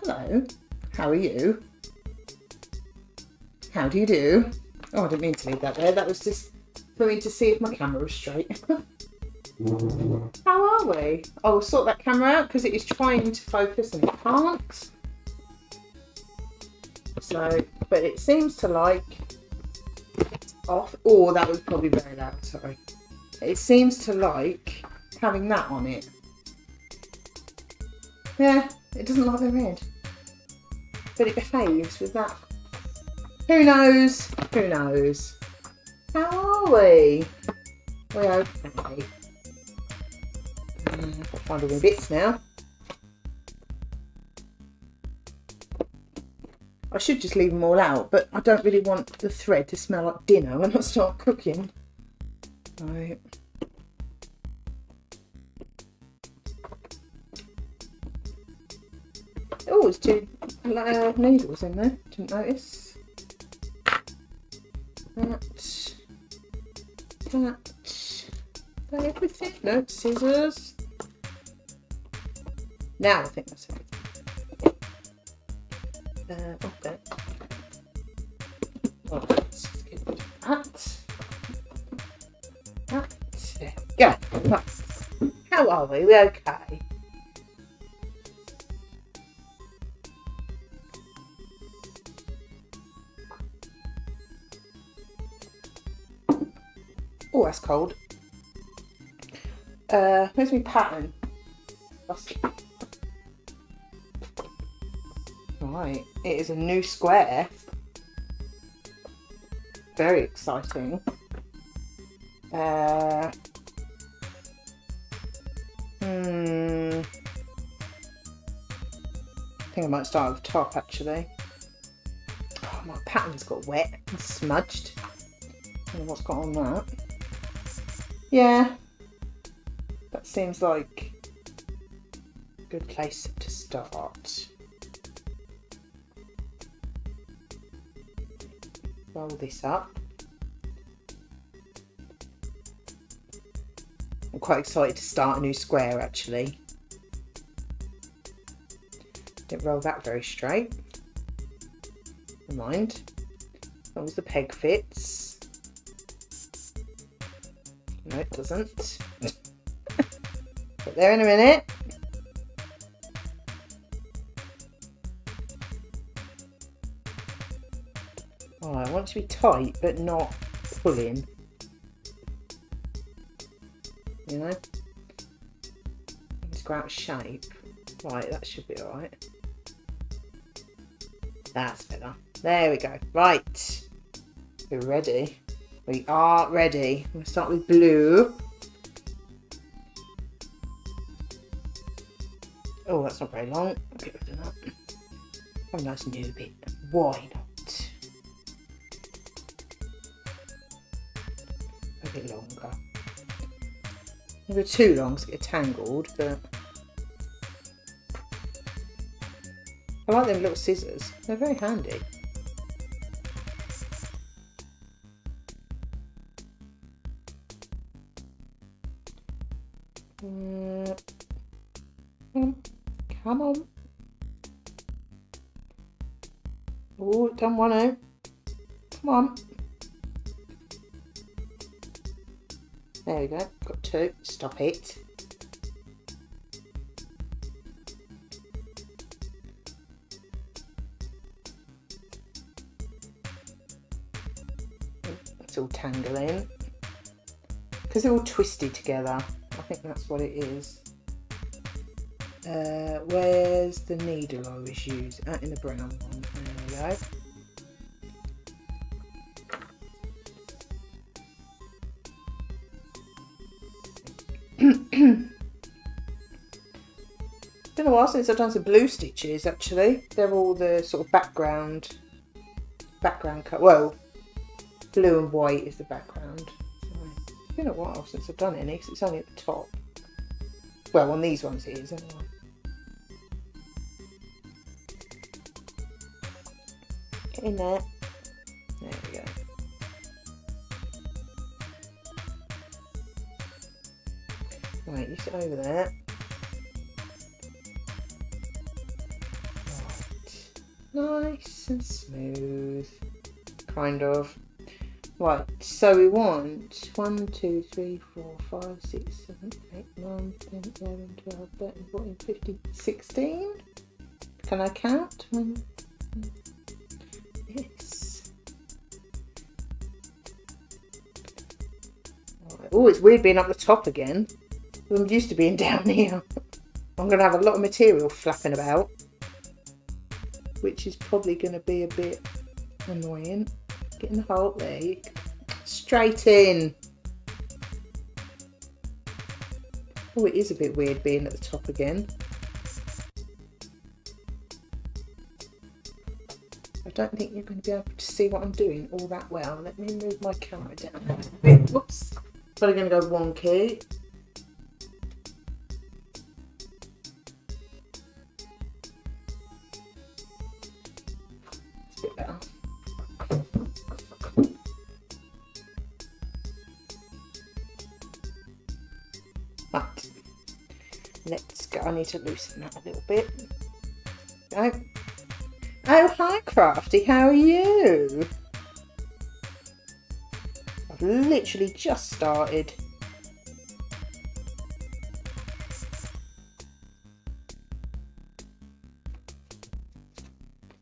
Hello, how are you? How do you do? Oh, I didn't mean to leave that there. That was just for me to see if my camera was straight. How are we? I'll sort that camera out because it is trying to focus and it can't. So, but it seems to like it's off. Oh, that was probably very loud, sorry. It seems to like having that on it. Yeah, it doesn't like the red. But it behaves with that. Who knows? Who knows? How are we? We're okay. I'll find all my bits now. I should just leave them all out, but I don't really want the thread to smell like dinner when I start cooking. Right. Oh, it's two needles in there. Didn't notice. That everything? No, scissors. Now I think that's everything. Okay. Well, let's get rid of that. There we go. Right. How are we? We okay? Oh, that's cold. Where's my pattern? Right, it is a new square. Very exciting. I think I might start at the top actually. Oh, my pattern's got wet and smudged. I don't know what's got on that. Yeah, that seems like a good place to start. Roll this up. I'm quite excited to start a new square actually. Didn't roll that very straight. Never mind. As long as the peg fits. No, it doesn't. Get there in a minute. Oh, I want it to be tight, but not pulling. You know? Just go out of shape. Right, that should be alright. That's better. There we go. Right. We're ready. We are ready. We'll start with blue. Oh, that's not very long. I'll get rid of that. Have a nice new bit. Why not? A bit longer. Maybe too long to get tangled, but I like them little scissors. They're very handy. Come on. Oh, done one out. Come on. There we go. Got two. Stop it. It's all tangling. Because they're all twisted together. I think that's what it is. Where's the needle I was using? In the brown one. There we go. Been a while since I've done some blue stitches actually. They're all the sort of background cut. Well, blue and white is the background. So it's been a while since I've done any because it's only at the top. Well, on these ones it is anyway. Get in there. There we go. Right, you sit over there. Nice and smooth. Kind of. Right, so we want 1, 2, 3, 4, 5, 6, 7, 8, 9, 10, 11, 12, 13, 14, 15, 16. Can I count? Yes. Right. Oh, it's weird being up the top again. I'm used to being down here. I'm going to have a lot of material flapping about, which is probably going to be a bit annoying. Getting the hole there. Straight in. Oh, it is a bit weird being at the top again. I don't think you're going to be able to see what I'm doing all that well. Let me move my camera down a bit. Whoops. Probably going to go wonky. It's a bit better. Right. Let's go. I need to loosen that a little bit. Go. Oh, hi Crafty, how are you? I've literally just started.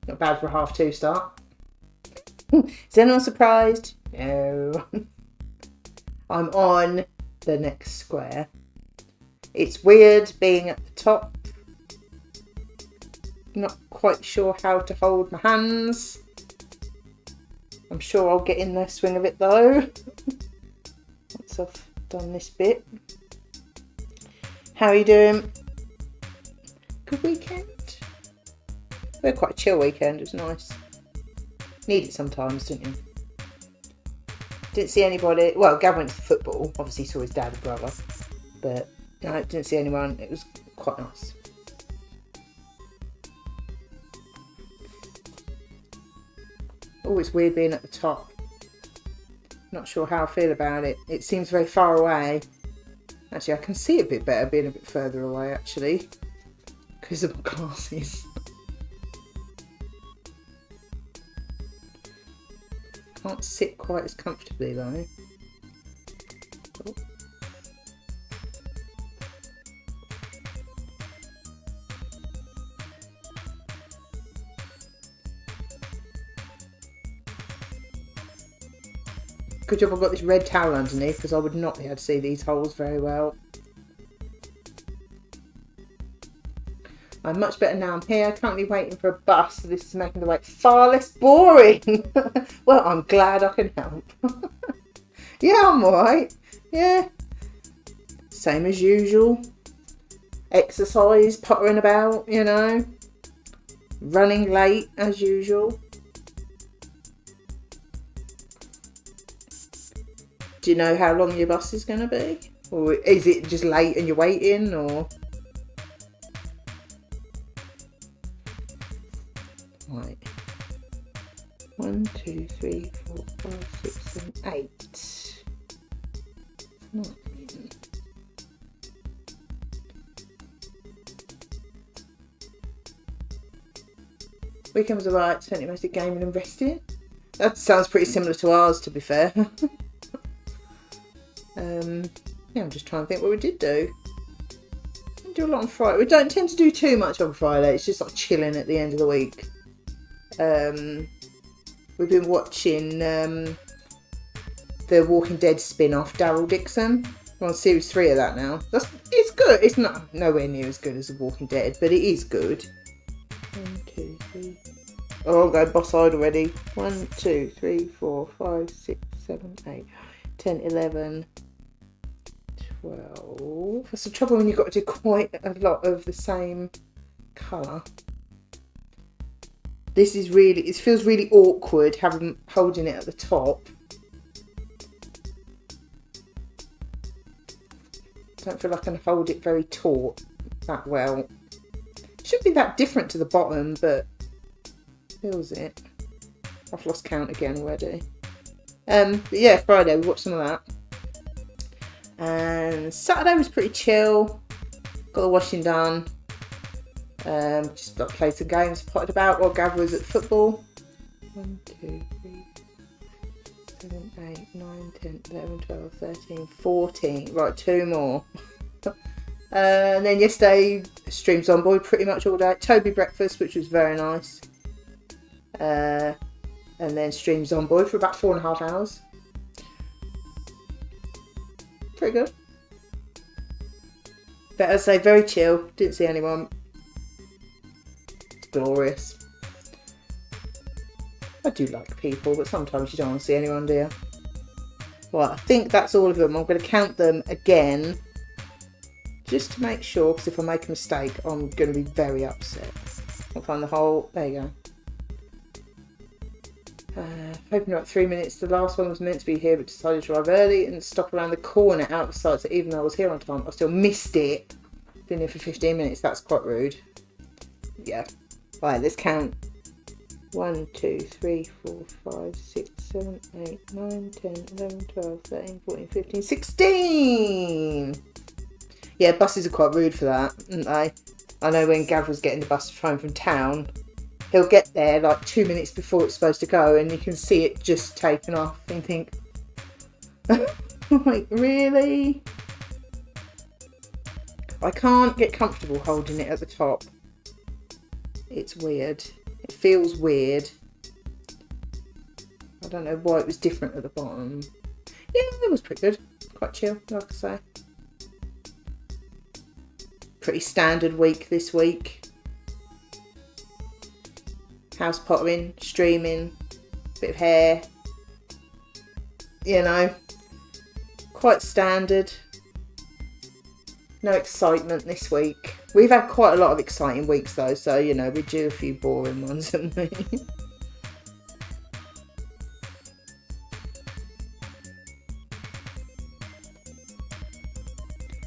Not bad for a 2:30 start. Is anyone surprised? No. I'm on the next square. It's weird being at the top. Not quite sure how to hold my hands. I'm sure I'll get in the swing of it though. Once I've done this bit. How are you doing? Good weekend? We had quite a chill weekend, it was nice. Need it sometimes, didn't you? Didn't see anybody. Well, Gav went to the football. Obviously saw his dad and brother. But no, didn't see anyone. It was quite nice. Oh, it's weird being at the top. Not sure how I feel about it. It seems very far away. Actually, I can see it a bit better being a bit further away, actually. Because of my glasses. Can't sit quite as comfortably, though. Oh. Good job I've got this red towel underneath because I would not be able to see these holes very well. I'm much better now I'm here. Currently waiting for a bus, so this is making the wait far less boring. Well, I'm glad I can help. Yeah, I'm alright. Yeah. Same as usual. Exercise, pottering about, you know. Running late as usual. Do you know how long your bus is going to be? Or is it just late and you're waiting, or? Right. 1, 2, 3, 4, 5, 6, 7, 8. 9. Weekend was alright, spent it mostly gaming and resting. That sounds pretty similar to ours, to be fair. Yeah, I'm just trying to think what we did do. We didn't do a lot on Friday. We don't tend to do too much on Friday. It's just like chilling at the end of the week. We've been watching the Walking Dead spin-off, Daryl Dixon. We're on series 3 of that now. It's good. It's not nowhere near as good as The Walking Dead, but it is good. 1, 2, 3. Oh, I'm going boss-eyed already. 1, 2, 3, 4, 5, 6, 7, 8, 10, 11, 12. That's the trouble when you've got to do quite a lot of the same colour. This is really, it feels really awkward holding it at the top. Don't feel like I can hold it very taut that well. Shouldn't be that different to the bottom, but feels it. I've lost count again already. But yeah, Friday we watched some of that. And Saturday was pretty chill. Got the washing done. Just like played some games, potted about while Gav was at football. 1, 2, 3, 7, 8, 9, 10, 11, 12, 13, 14. Right, 2 more. And then yesterday, streams on board pretty much all day. Toby breakfast, which was very nice. And then streams on board for about 4.5 hours. Pretty good. But I'd say very chill. Didn't see anyone. It's glorious. I do like people, but sometimes you don't want to see anyone, do you? Right, I think that's all of them. I'm going to count them again. Just to make sure, because if I make a mistake, I'm going to be very upset. I'll find the whole... There you go. Hoping about 3 minutes. The last one was meant to be here, but decided to arrive early and stop around the corner out of sight. So even though I was here on time, I still missed it. Been here for 15 minutes. That's quite rude. Yeah. Right, let's count. 1, 2, 3, 4, 5, 6, 7, 8, 9, 10, 11, 12, 13, 14, 15, 16! Yeah, buses are quite rude for that, aren't they? I know when Gav was getting the bus home from town, he'll get there like 2 minutes before it's supposed to go and you can see it just taken off and you think, like, really? I can't get comfortable holding it at the top. It's weird. It feels weird. I don't know why it was different at the bottom. Yeah, it was pretty good. Quite chill, like I say. Pretty standard week this week. House pottering, streaming, bit of hair. You know, quite standard. No excitement this week. We've had quite a lot of exciting weeks though, so you know, we do a few boring ones, haven't we?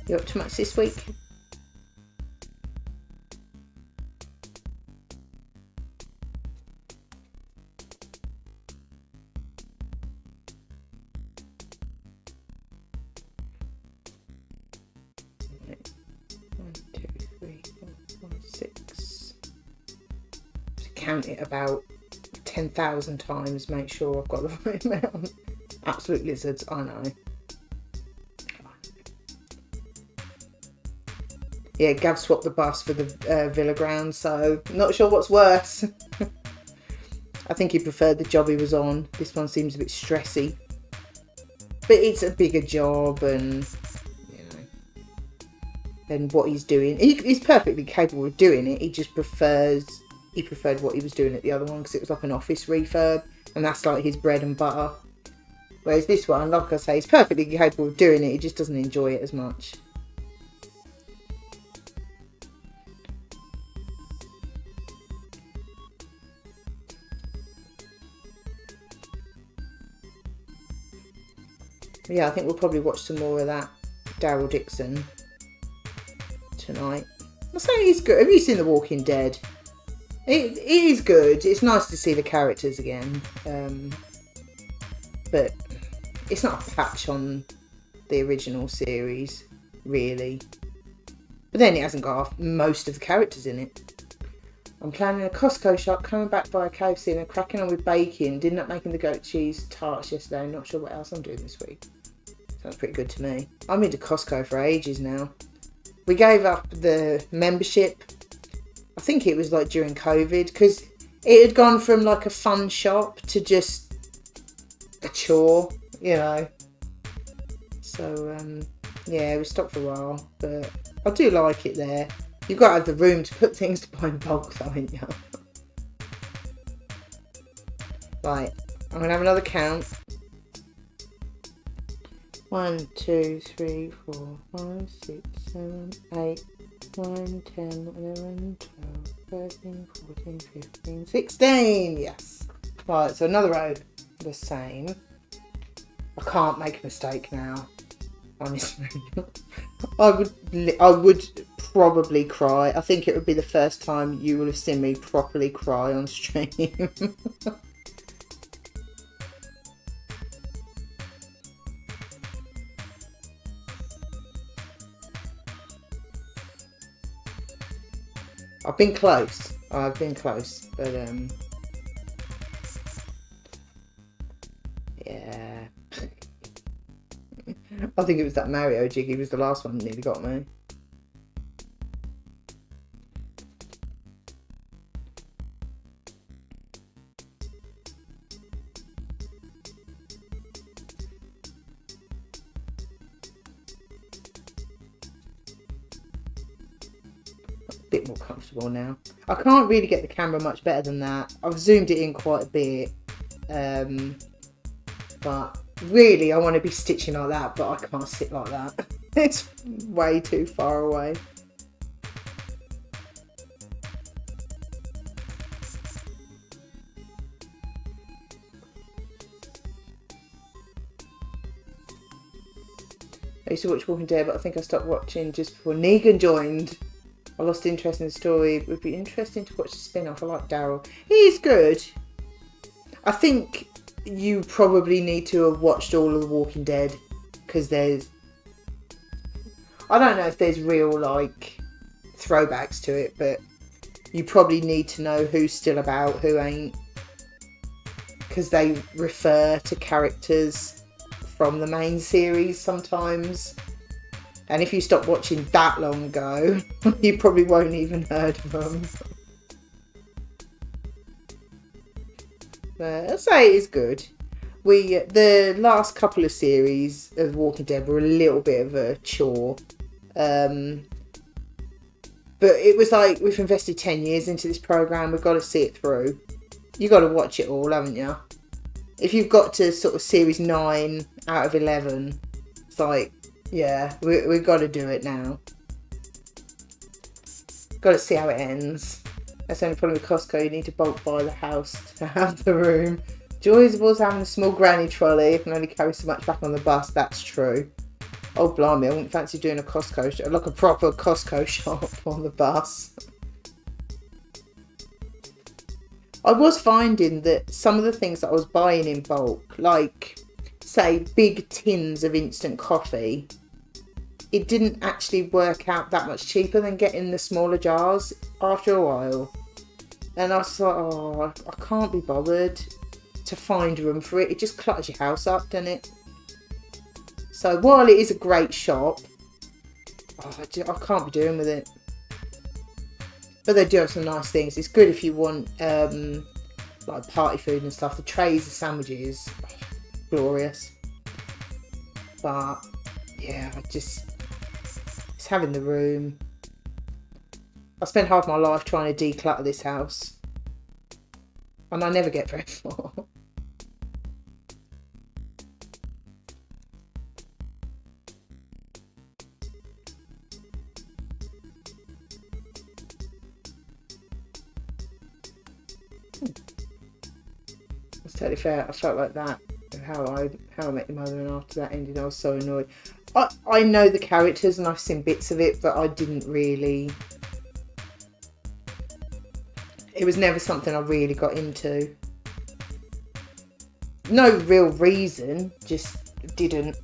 You up to much this week? Count it about 10,000 times, make sure I've got the right amount. Absolute lizards, I know. Yeah, Gav swapped the bus for the Villa ground, so not sure what's worse. I think he preferred the job he was on. This one seems a bit stressy. But it's a bigger job and, you know, and what he's doing. He's perfectly capable of doing it, he just preferred what he was doing at the other one because it was like an office refurb and that's like his bread and butter. Whereas this one, like I say, he's perfectly capable of doing it, he just doesn't enjoy it as much. But yeah, I think we'll probably watch some more of that Daryl Dixon tonight. I'll say he's good. Have you seen The Walking Dead? It is good. It's nice to see the characters again, but it's not a patch on the original series, really. But then it hasn't got most of the characters in it. I'm planning a Costco shop, coming back via KFC and cracking on with baking. Did not making the goat cheese tarts yesterday. Not sure what else I'm doing this week. Sounds pretty good to me. I'm into Costco for ages now. We gave up the membership. I think it was like during COVID because it had gone from like a fun shop to just a chore, you know. So yeah, we stopped for a while, but I do like it there. You've got to have the room to put things to buy in bulk, though, haven't you? Right, I'm gonna have another count. 1, 2, 3, 4, 5, 6, 7, 8, 9, 10, 11, 12, 13, 14, 15, 16. Yes. Right, so another row. The same. I can't make a mistake now. Honestly. I would probably cry. I think it would be the first time you will have seen me properly cry on stream. I've been close. I've been close, but yeah. I think it was that Mario jig. He was the last one that nearly got me. Bit more comfortable now. I can't really get the camera much better than that. I've zoomed it in quite a bit, but really I want to be stitching like that, but I can't sit like that. It's way too far away. I used to watch Walking Dead, but I think I stopped watching just before Negan joined. I lost interest in the story. It would be interesting to watch the spin-off. I like Daryl. He's good. I think you probably need to have watched all of The Walking Dead, because there's... I don't know if there's real, like, throwbacks to it, but you probably need to know who's still about, who ain't. Because they refer to characters from the main series sometimes. And if you stop watching that long ago, you probably won't even heard of them. But I'd say it is good. The last couple of series of Walking Dead were a little bit of a chore. But it was like, we've invested 10 years into this programme, we've got to see it through. You've got to watch it all, haven't you? If you've got to sort of series 9 out of 11, it's like, yeah, we've got to do it now. Got to see how it ends. That's the only problem with Costco. You need to bulk buy the house to have the room. Joys of also having a small granny trolley. You can only carry so much back on the bus. That's true. Oh, blimey. I wouldn't fancy doing a Costco, like a proper Costco shop on the bus. I was finding that some of the things that I was buying in bulk, like, say, big tins of instant coffee, it didn't actually work out that much cheaper than getting the smaller jars after a while. And I was like, oh, I can't be bothered to find room for it. It just clutters your house up, doesn't it? So while it is a great shop, I can't be doing with it. But they do have some nice things. It's good if you want like party food and stuff. The trays of sandwiches, glorious. But yeah, it's having the room. I spent half my life trying to declutter this house, and I never get very far. That's totally fair. I felt like that. How I Met Your Mother, and after that ended, I was so annoyed. I know the characters and I've seen bits of it, but I didn't really. It was never something I really got into. No real reason, just didn't.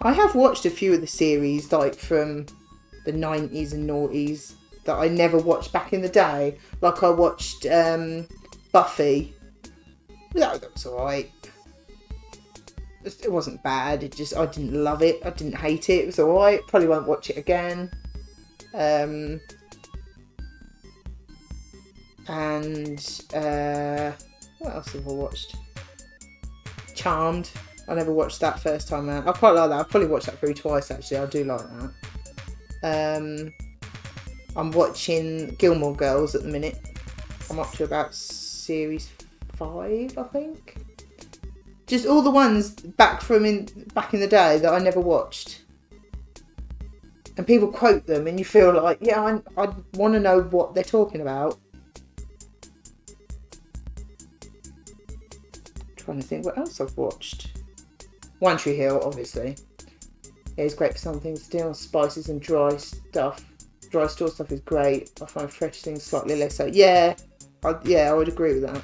I have watched a few of the series, like from the 90s and noughties, that I never watched back in the day. Like I watched Buffy. That was alright. It wasn't bad. It just, I didn't love it. I didn't hate it. It was alright. Probably won't watch it again. And what else have I watched? Charmed. I never watched that first time out. I quite like that. I've probably watched that through twice actually. I do like that. I'm watching Gilmore Girls at the minute. I'm up to about series 5, I think. Just all the ones back in the day that I never watched. And people quote them and you feel like, yeah, I want to know what they're talking about. Trying to think what else I've watched. One Tree Hill, obviously. Yeah, it's great for some things to do. Spices and dry stuff. Dry store stuff is great. I find fresh things slightly less so. Yeah, I would agree with that.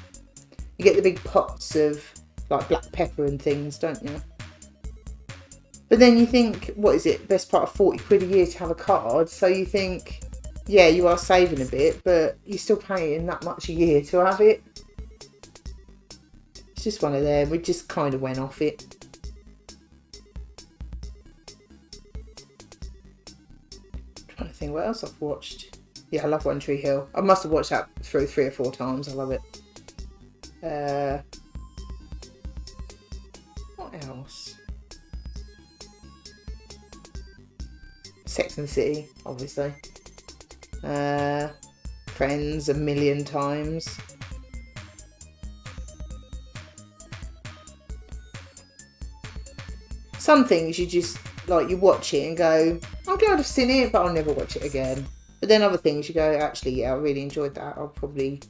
You get the big pots of like black pepper and things, don't you? But then you think, what is it? Best part of 40 quid a year to have a card. So you think, yeah, you are saving a bit, but you're still paying that much a year to have it. It's just one of them. We just kind of went off it. I'm trying to think what else I've watched. Yeah, I love One Tree Hill. I must have watched that through 3 or 4 times. I love it. What else? Sex and the City, obviously. Friends 1,000,000 times. Some things you just, like, you watch it and go, I'm glad I've seen it, but I'll never watch it again. But then other things you go, actually, yeah, I really enjoyed that. I'll probably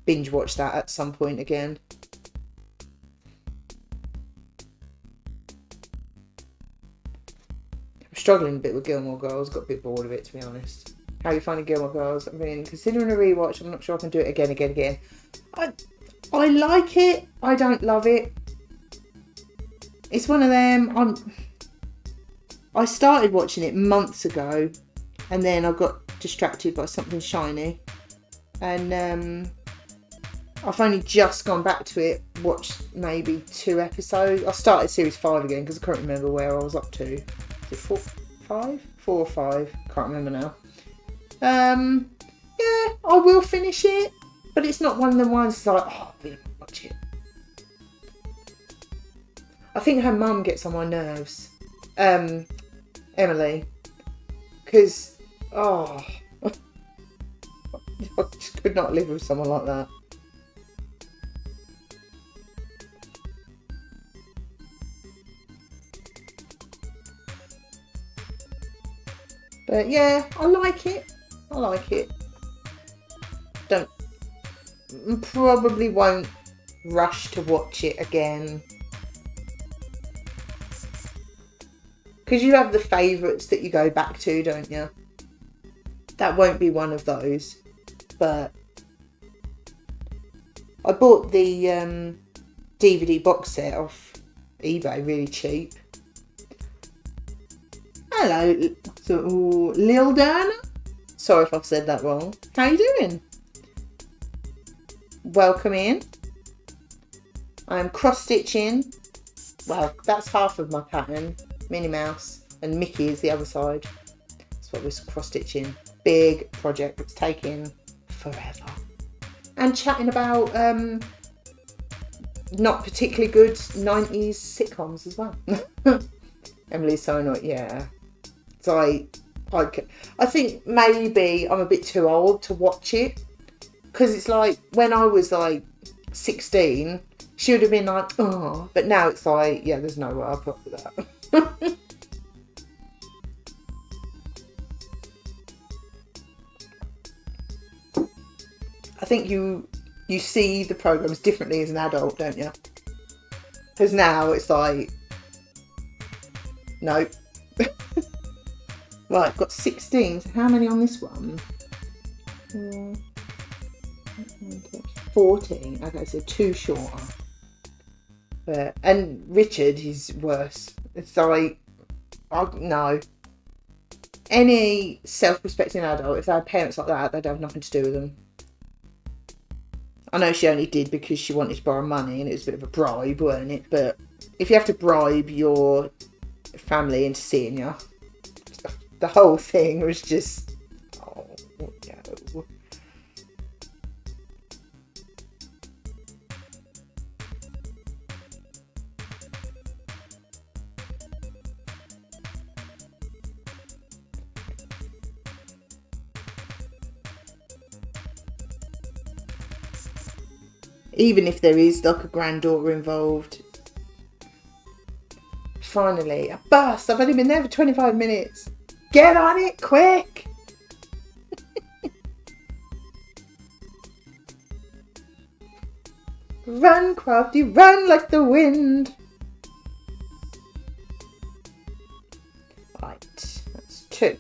binge watch that at some point again. I'm struggling a bit with Gilmore Girls. Got a bit bored of it, to be honest. How are you finding Gilmore Girls? I mean, considering a rewatch, I'm not sure I can do it again. I like it. I don't love it. It's one of them. I started watching it months ago, and then I got distracted by something shiny, and I've only just gone back to it. Watched maybe 2 episodes. I started series 5 again because I can't remember where I was up to. Is it 4 or 5? Can't remember now. Yeah, I will finish it, but it's not one of the ones that's like, oh, I really want to watch it. I think her mum gets on my nerves, Emily, because I just could not live with someone like that. But yeah, I like it. Probably won't rush to watch it again. Because you have the favourites that you go back to, don't you? That won't be one of those. But I bought the DVD box set off eBay really cheap. Hello, Lil Dana. Sorry if I've said that wrong. How you doing? Welcome in. I'm cross-stitching. Well, that's half of my pattern. Minnie Mouse and Mickey is the other side. That's what we're cross-stitching. Big project that's taking forever. And chatting about not particularly good 90s sitcoms as well. Emily's so annoyed. Yeah. So I think maybe I'm a bit too old to watch it. Because it's like, when I was like 16, she would have been like, oh. But now it's like, yeah, there's no way I'll put up with that. I think you see the programmes differently as an adult, don't you? Because now it's like, no. Right, I've got 16. So how many on this one? 14. Okay, so 2 shorter. And Richard is worse. It's like, no. Any self-respecting adult, if they had parents like that, they'd have nothing to do with them. I know she only did because she wanted to borrow money and it was a bit of a bribe, weren't it? But if you have to bribe your family into seeing you, the whole thing was just, oh no. Even if there is like a granddaughter involved. Finally, a bus. I've only been there for 25 minutes. Get on it, quick! Run, Crafty, run like the wind. Right, that's 2.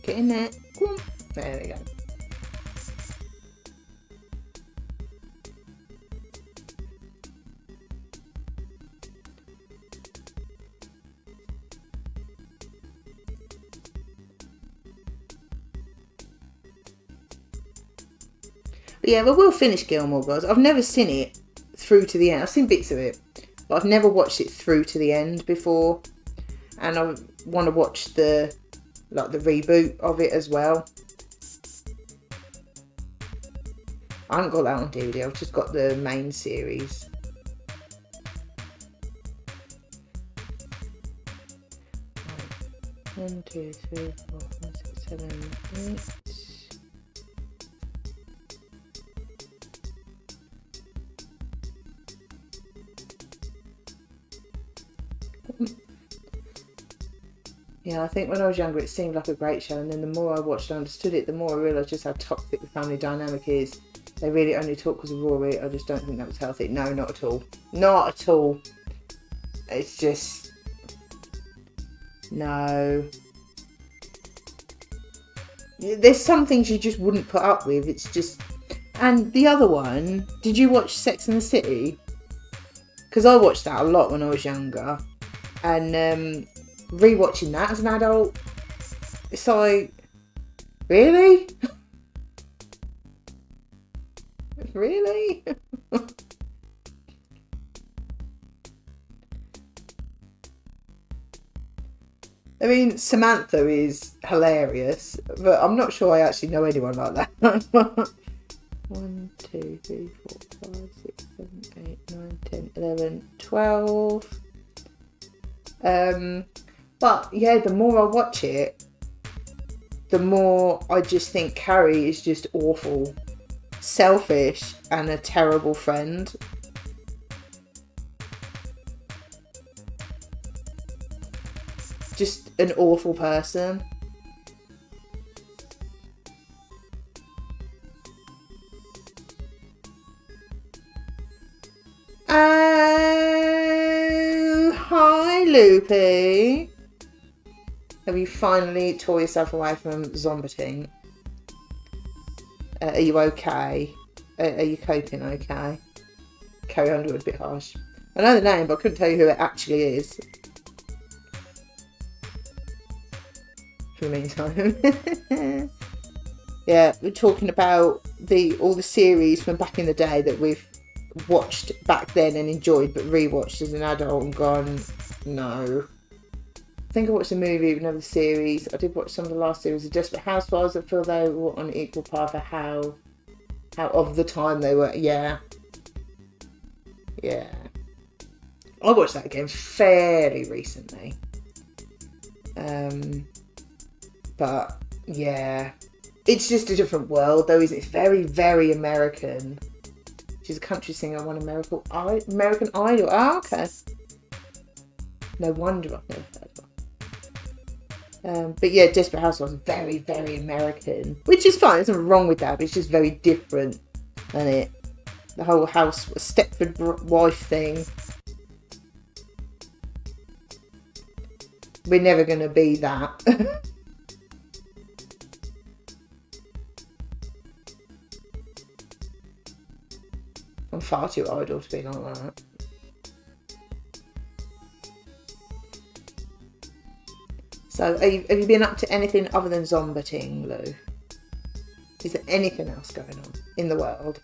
Get in there. Come on. There we go. But yeah, but we'll finish Gilmore Girls. I've never seen it through to the end. I've seen bits of it, but I've never watched it through to the end before. And I want to watch the reboot of it as well. I haven't got that on DVD. I've just got the main series. Right. 1, 2, 3, 4, 5, 6, 7, 8. Yeah, I think when I was younger it seemed like a great show, and then the more I watched and understood it, the more I realised just how toxic the family dynamic is. They really only talk because of Rory. I just don't think that was healthy. No, not at all. Not at all. It's just... no. There's some things you just wouldn't put up with. It's just... And the other one, did you watch Sex and the City? Because I watched that a lot when I was younger. And rewatching that as an adult, it's like, really? Really? I mean, Samantha is hilarious, but I'm not sure I actually know anyone like that. 1, 2, 3, 4, 5, 6, 7, 8, 9, 10, 11, 12. But yeah, the more I watch it, the more I just think Carrie is just awful, selfish, and a terrible friend. Just an awful person. Oh, hi Loopy. Have you finally tore yourself away from zombiting? Are you okay? Are you coping okay? Carrie Underwood, a bit harsh. I know the name, but I couldn't tell you who it actually is. For the meantime. Yeah, we're talking about all the series from back in the day that we've watched back then and enjoyed, but rewatched as an adult and gone, no. I think I watched a movie, another series. I did watch some of the last series of Desperate Housewives. I feel they were on equal par for how of the time they were. Yeah. I watched that again fairly recently. But yeah, it's just a different world though, isn't it? It's very, very American. She's a country singer, won American Idol. Oh, okay. No wonder I've never heard of her. But yeah, Desperate Housewives is very, very American, which is fine. There's nothing wrong with that, but it's just very different, isn't it? The whole house Stepford wife thing. We're never going to be that. I'm far too idle to be like that. So, have you been up to anything other than zombiting, Lou? Is there anything else going on in the world?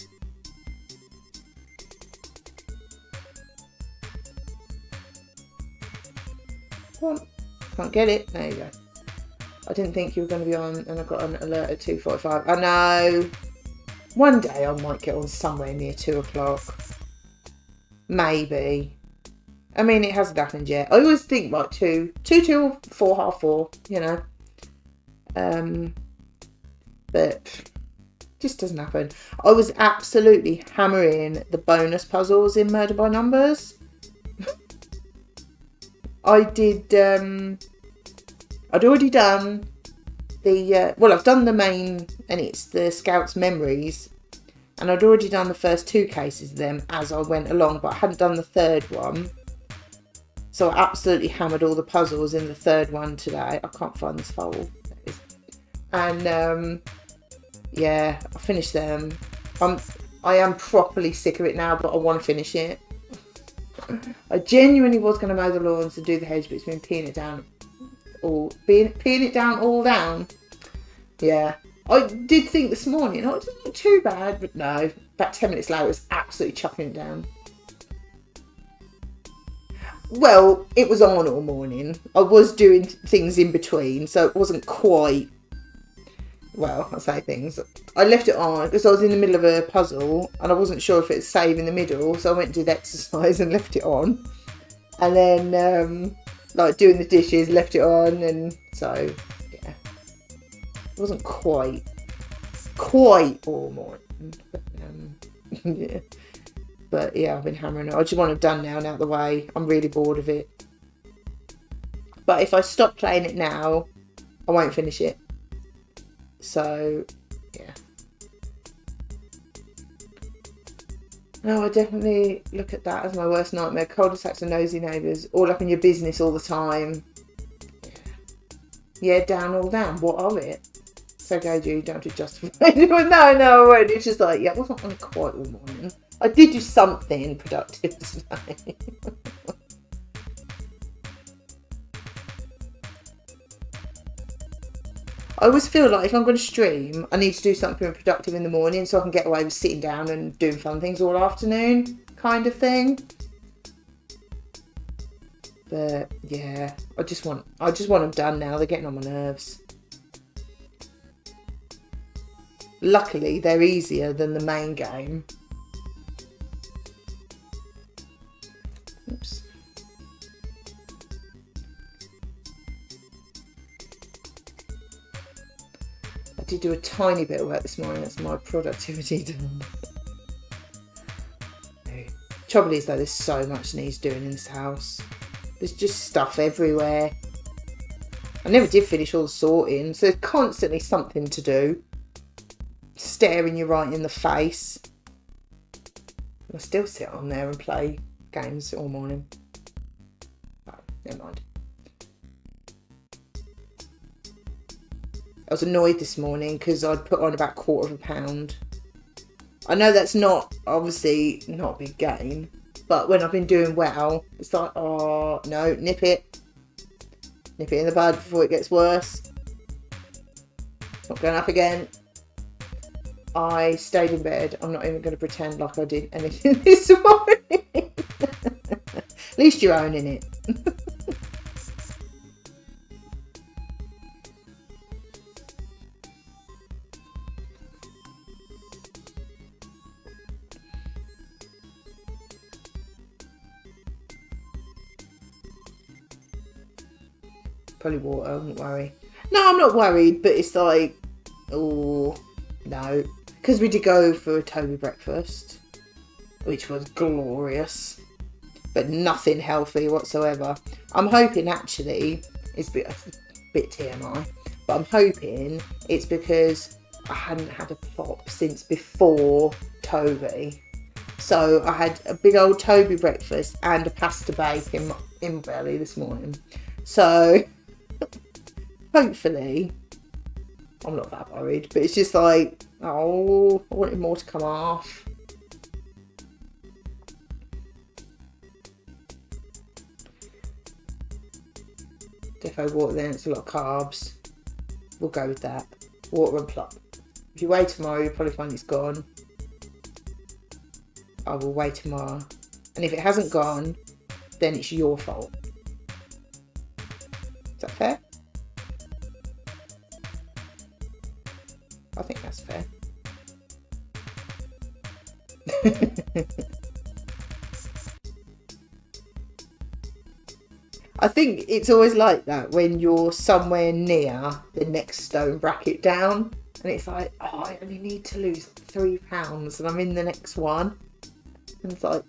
Come on. Can't get it. There you go. I didn't think you were going to be on, and I got an alert at 2:45. I know. One day I might get on somewhere near 2 o'clock. Maybe. I mean, it hasn't happened yet. I always think like 2 till 4, half 4, you know. But just doesn't happen. I was absolutely hammering the bonus puzzles in Murder by Numbers. I'd already done the, I've done the main, and it's the Scouts Memories, and I'd already done the first 2 cases of them as I went along, but I hadn't done the third one. So I absolutely hammered all the puzzles in the third one today. I can't find this file. And yeah, I finished them. I am properly sick of it now, but I want to finish it. I genuinely was going to mow the lawns and do the hedge, but it's been peeing it down all down. Yeah, I did think this morning, oh, it's not too bad, but no. About 10 minutes later, it was absolutely chucking it down. Well, it was on all morning. I was doing things in between, so it wasn't quite. Well, I say things. I left it on because I was in the middle of a puzzle and I wasn't sure if it would save in the middle, so I went and did exercise and left it on. And then, like doing the dishes, left it on, and so yeah, it wasn't quite all morning. But, yeah. But yeah, I've been hammering it. I just want it done now and out of the way. I'm really bored of it. But if I stop playing it now, I won't finish it. So, yeah. No, I definitely look at that as my worst nightmare. Cul-de-sacs and nosy neighbours, all up in your business all the time. Yeah, down, all down. What of it? So go, you don't have to justify it. No, I won't. It's just like, yeah, it wasn't on quite all morning. I did do something productive today. I always feel like if I'm going to stream, I need to do something productive in the morning so I can get away with sitting down and doing fun things all afternoon, kind of thing. But yeah, I just want them done now. They're getting on my nerves. Luckily, they're easier than the main game. Oops. I did do a tiny bit of work this morning. That's my productivity done. Trouble is though, there's so much needs doing in this house. There's just stuff everywhere. I never did finish all the sorting, so there's constantly something to do. Staring you right in the face. I still sit on there and play games all morning. Oh, never mind. I was annoyed this morning because I'd put on about £1/4. I know that's not, obviously, not a big gain, but when I've been doing well, it's like, oh, no, nip it. Nip it in the bud before it gets worse. It's not going up again. I stayed in bed. I'm not even going to pretend like I did anything this morning. At least you're owning it. Probably water, I wouldn't worry. No, I'm not worried, but it's like, oh, no. Because we did go for a Toby breakfast, which was glorious, but nothing healthy whatsoever. I'm hoping actually, it's a bit TMI, but I'm hoping it's because I hadn't had a pop since before Toby. So I had a big old Toby breakfast and a pasta bake in belly this morning. So hopefully, I'm not that worried, but it's just like, oh, I wanted more to come off. Defo water then, it's a lot of carbs. We'll go with that. Water and plop. If you wait tomorrow, you'll probably find it's gone. I will wait tomorrow. And if it hasn't gone, then it's your fault. Is that fair? I think that's fair. I think it's always like that when you're somewhere near the next stone bracket down and it's like, oh, I only need to lose 3 pounds and I'm in the next one. And it's like,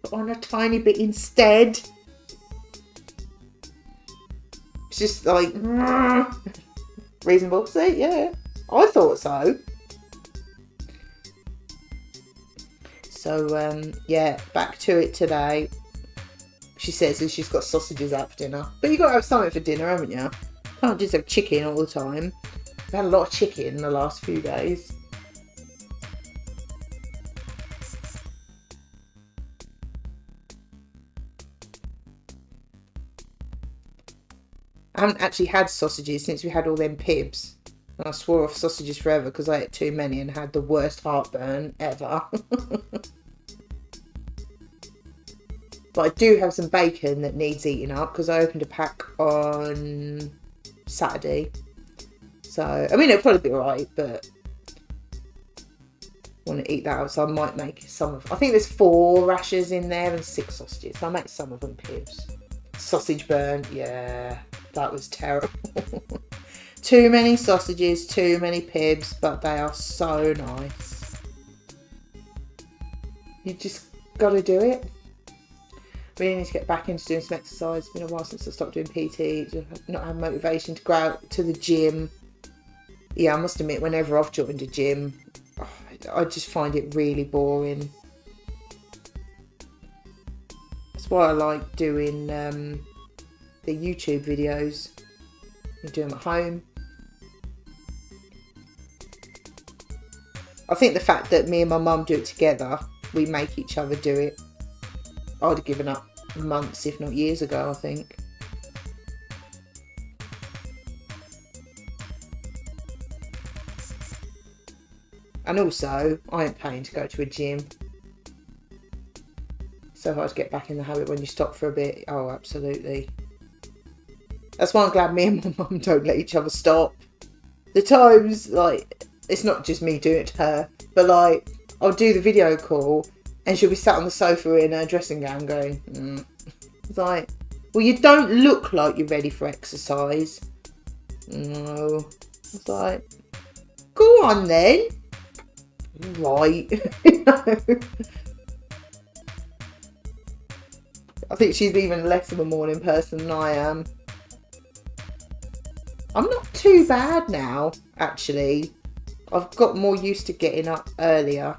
put on a tiny bit instead. It's just like, reasonable. See, yeah. I thought so. So, yeah, back to it today. She says that she's got sausages out for dinner. But you've got to have something for dinner, haven't you? Can't just have chicken all the time. had a lot of chicken in the last few days. I haven't actually had sausages since we had all them pibs. And I swore off sausages forever because I ate too many and had the worst heartburn ever. But I do have some bacon that needs eating up because I opened a pack on Saturday. So, I mean, it'll probably be alright, but I want to eat that out, so I might make some of... I think there's 4 rashers in there and 6 sausages, so I'll make some of them pibs. Sausage burn, yeah, that was terrible. Too many sausages, too many pibs, but they are so nice. You just got to do it. Really need to get back into doing some exercise. It's been a while since I stopped doing PT. Not had motivation to go out to the gym. Yeah, I must admit, whenever I've joined a gym, I just find it really boring. That's why I like doing the YouTube videos. You do them at home. I think the fact that me and my mum do it together, we make each other do it. I'd have given up months, if not years ago, I think. And also, I ain't paying to go to a gym. So hard to get back in the habit when you stop for a bit. Oh, absolutely. That's why I'm glad me and my mum don't let each other stop. The times, like, it's not just me doing it to her, but like, I'll do the video call and she'll be sat on the sofa in her dressing gown going, It's like, well, you don't look like you're ready for exercise. No. It's like, go on then. Right. You know? I think she's even less of a morning person than I am. I'm not too bad now, actually. I've got more used to getting up earlier.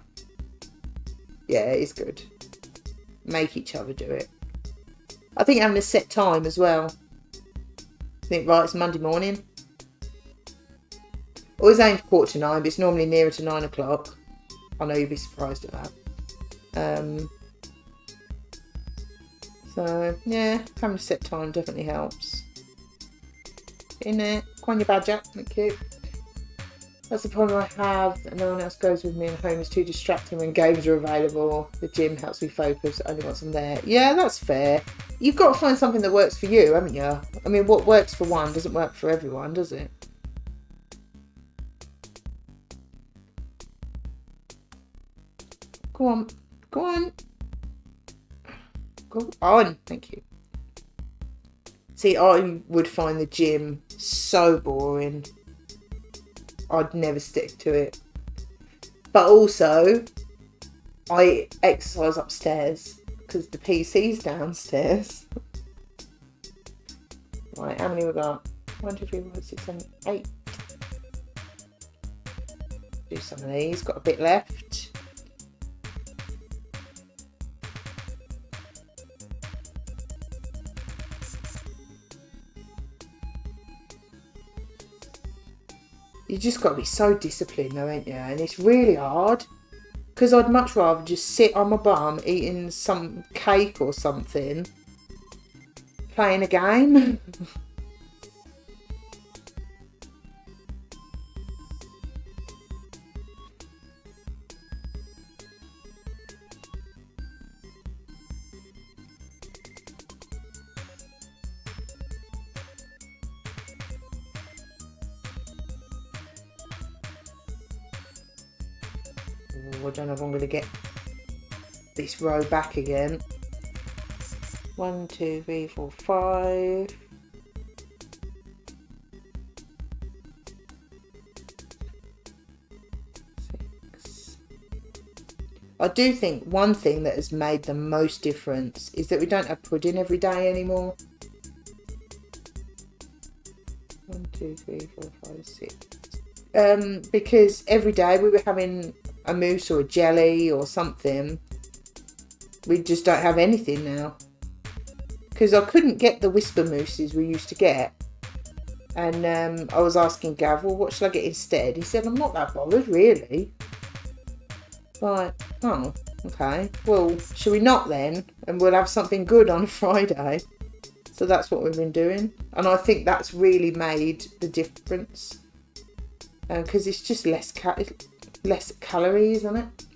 Yeah, it's good. Make each other do it. I think having a set time as well. I think, right, it's Monday morning. Always aim for 8:45, but it's normally nearer to 9 o'clock. I know you'd be surprised at that. So, yeah, having a set time definitely helps. In there, go on your badger, thank you. That's the problem I have, that no one else goes with me and home is too distracting when games are available. The gym helps me focus only once I'm there. Yeah, that's fair. You've got to find something that works for you, haven't you? I mean, what works for one doesn't work for everyone, does it? Go on. Go on. Go on. Thank you. See, I would find the gym so boring. I'd never stick to it. But also, I exercise upstairs because the PC's downstairs. Right, how many we got? 1, 2, 3, 4, 5, 6, 7, 8. Do some of these. Got a bit left. You just got to be so disciplined though, ain't you? And it's really hard. Because I'd much rather just sit on my bum eating some cake or something. Playing a game. I don't know if I'm going to get this row back again. 1, 2, 3, 4, 5. 6. I do think one thing that has made the most difference is that we don't have pudding every day anymore. 1, 2, 3, 4, 5, 6. Because every day we were having a mousse or a jelly or something. We just don't have anything now. Because I couldn't get the whisper mousses we used to get. And I was asking Gav, well, what should I get instead? He said, I'm not that bothered, really. Like, oh, okay. Well, should we not then? And we'll have something good on Friday. So that's what we've been doing. And I think that's really made the difference. Because it's just less calories, isn't it?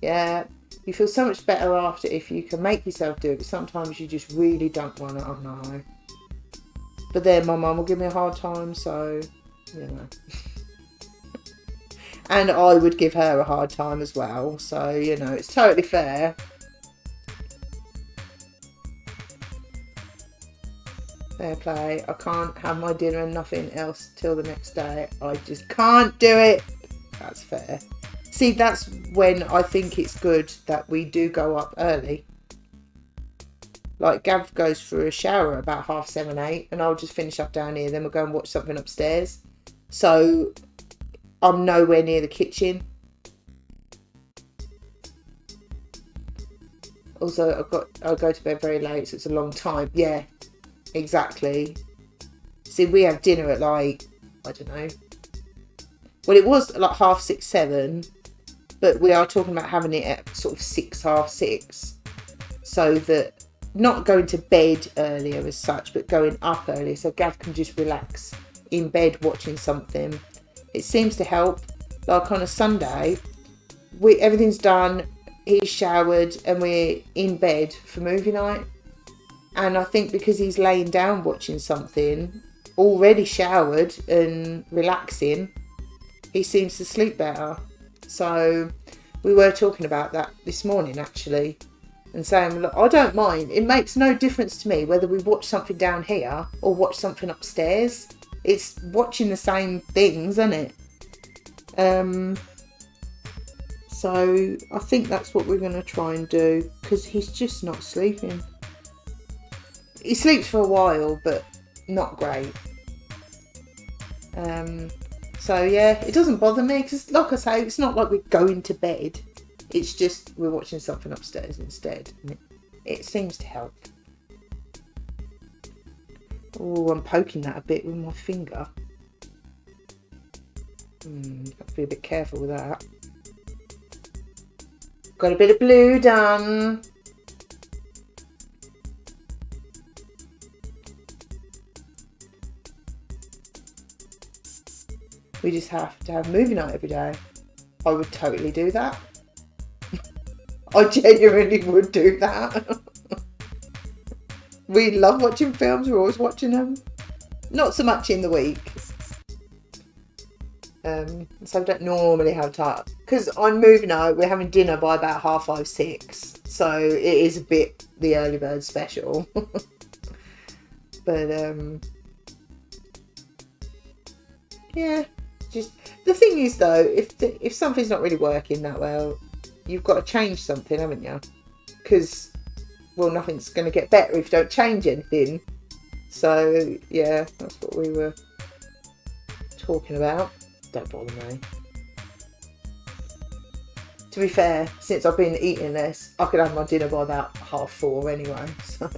Yeah. You feel so much better after if you can make yourself do it. But sometimes you just really don't want to. Oh, no. But then my mum will give me a hard time. So, you know. And I would give her a hard time as well. So, you know, it's totally fair. Fair play. I can't have my dinner and nothing else till the next day. I just can't do it. That's fair. See, that's when I think it's good that we do go up early. Like, Gav goes for a shower about 7:30, 8, and I'll just finish up down here. Then we'll go and watch something upstairs. So I'm nowhere near the kitchen. Also, I go to bed very late, so it's a long time. Yeah. Exactly. See, we have dinner at like, I don't know. Well, it was like 6:30, 7, but we are talking about having it at sort of 6, 6:30, so that not going to bed earlier as such, but going up early, so Gav can just relax in bed watching something. It seems to help. Like on a Sunday, everything's done, he's showered, and we're in bed for movie night. And I think because he's laying down watching something, already showered and relaxing, he seems to sleep better. So we were talking about that this morning, actually, and saying, look, I don't mind. It makes no difference to me whether we watch something down here or watch something upstairs. It's watching the same things, isn't it? So I think that's what we're going to try and do, because he's just not sleeping. He sleeps for a while, but not great. So yeah, it doesn't bother me because, like I say, it's not like we're going to bed. It's just we're watching something upstairs instead. And it seems to help. Oh, I'm poking that a bit with my finger. Have to be a bit careful with that. Got a bit of blue done. We just have to have movie night every day. I would totally do that. I genuinely would do that. We love watching films. We're always watching them. Not so much in the week. So I don't normally have time. Because on movie night, we're having dinner by about 5:30, 6. So it is a bit the early bird special. But, yeah. Just the thing is though, if something's not really working that well, you've got to change something, haven't you? Because, well, nothing's going to get better if you don't change anything. So yeah, that's what we were talking about. Don't bother me. To be fair, since I've been eating this, I could have my dinner by about 4:30 anyway. So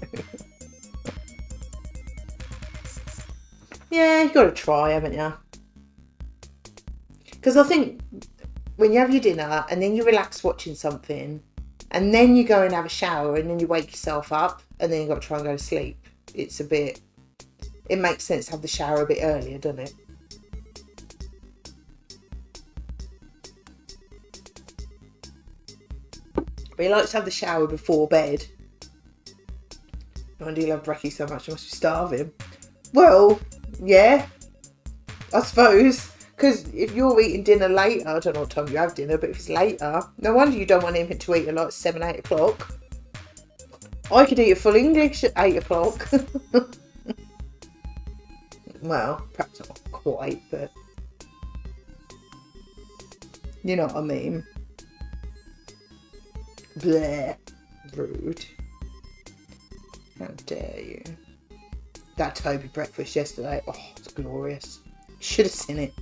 yeah, you got to try, haven't you? Because I think when you have your dinner and then you relax watching something and then you go and have a shower and then you wake yourself up and then you've got to try and go to sleep, it's a bit... It makes sense to have the shower a bit earlier, doesn't it? But he likes to have the shower before bed. No wonder you love brekkie so much, you must be starving. Well, yeah, I suppose. Because if you're eating dinner later, I don't know what time you have dinner, but if it's later, no wonder you don't want anything to eat at like 7, 8 o'clock. I could eat a full English at 8 o'clock. Well, perhaps not quite, but you know what I mean. Bleh. Rude. How dare you. That Toby breakfast yesterday, oh, it's glorious. Should have seen it.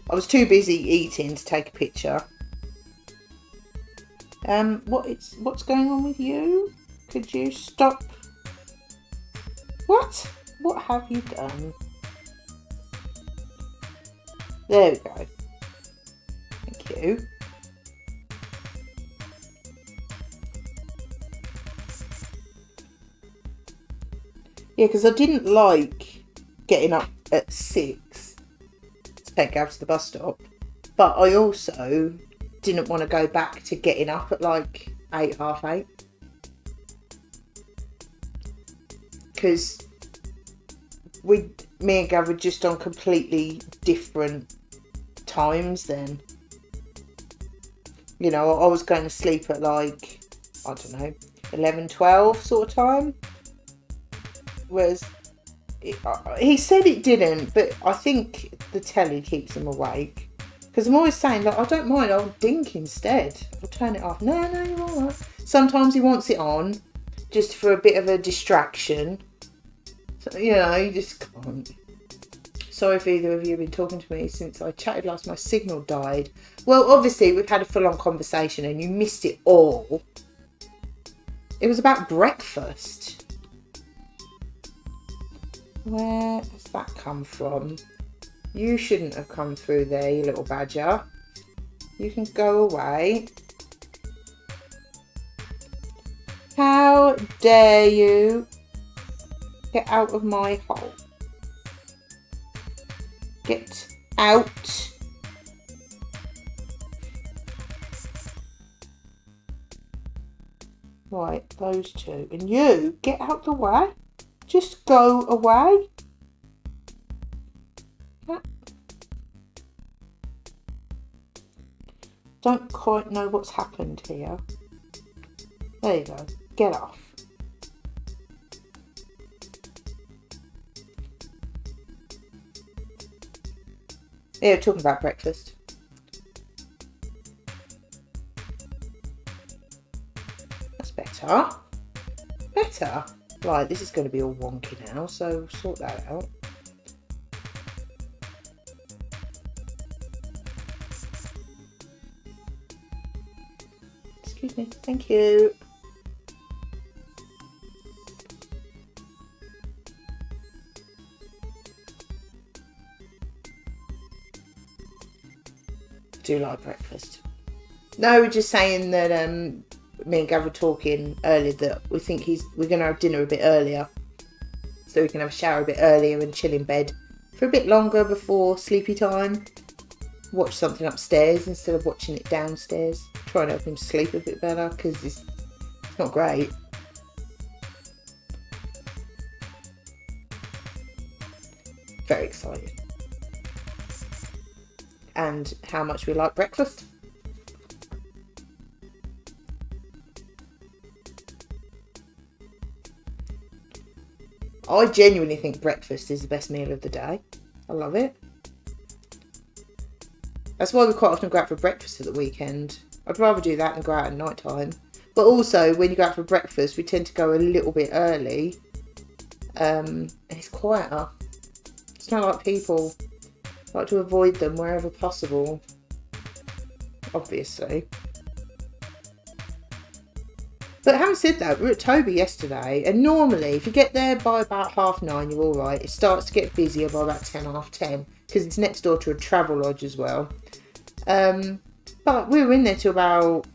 I was too busy eating to take a picture. What's going on with you? Could you stop? What? What have you done? There we go. Thank you. Yeah, because I didn't like getting up at 6 to take Gav to the bus stop, but I also didn't want to go back to getting up at like 8, half 8. Because me and Gav were just on completely different times then. You know, I was going to sleep at like, I don't know, 11, 12 sort of time. Whereas he said it didn't, but I think the telly keeps him awake. Because I'm always saying, like, I don't mind, I'll dink instead. I'll turn it off. No, you're alright. Sometimes he wants it on, just for a bit of a distraction. So, you know, you just can't. Sorry if either of you have been talking to me since I chatted last. My signal died. Well, obviously, we've had a full-on conversation and you missed it all. It was about breakfast. Where has that come from? You shouldn't have come through there, you little badger. You can go away. How dare you get out of my hole? Get out. Right, those two. And you, get out the way. Just go away. Don't quite know what's happened here. There you go. Get off. Yeah, talking about breakfast. That's better. Better. Right, this is going to be all wonky now, so sort that out. Excuse me. Thank you. Do like breakfast. No, we're just saying that me and Gav were talking earlier that we think we're going to have dinner a bit earlier, so we can have a shower a bit earlier and chill in bed for a bit longer before sleepy time. Watch something upstairs instead of watching it downstairs. Try and help him sleep a bit better because it's not great. Very excited. And how much we like breakfast. I genuinely think breakfast is the best meal of the day. I love it. That's why we quite often go out for breakfast at the weekend. I'd rather do that than go out at night time. But also, when you go out for breakfast, we tend to go a little bit early. And it's quieter. It's not like people. I like to avoid them wherever possible. Obviously. But having said that, we were at Toby yesterday, and normally if you get there by about 9:30, you're alright. It starts to get busier by about 10, 10:30, because it's next door to a travel lodge as well. But we were in there till about,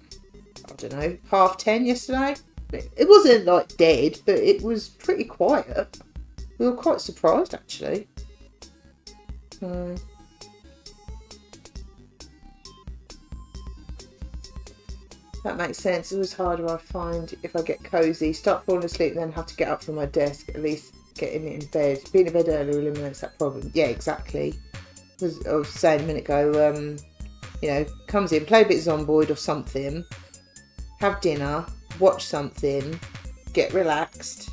I don't know, 10:30 yesterday. It wasn't like dead, but it was pretty quiet. We were quite surprised actually. That makes sense. It was harder, I find, if I get cosy, start falling asleep, then have to get up from my desk, at least getting in bed. Being in bed early eliminates that problem. Yeah, exactly. I was saying a minute ago, you know, comes in, play a bit Zomboid or something, have dinner, watch something, get relaxed,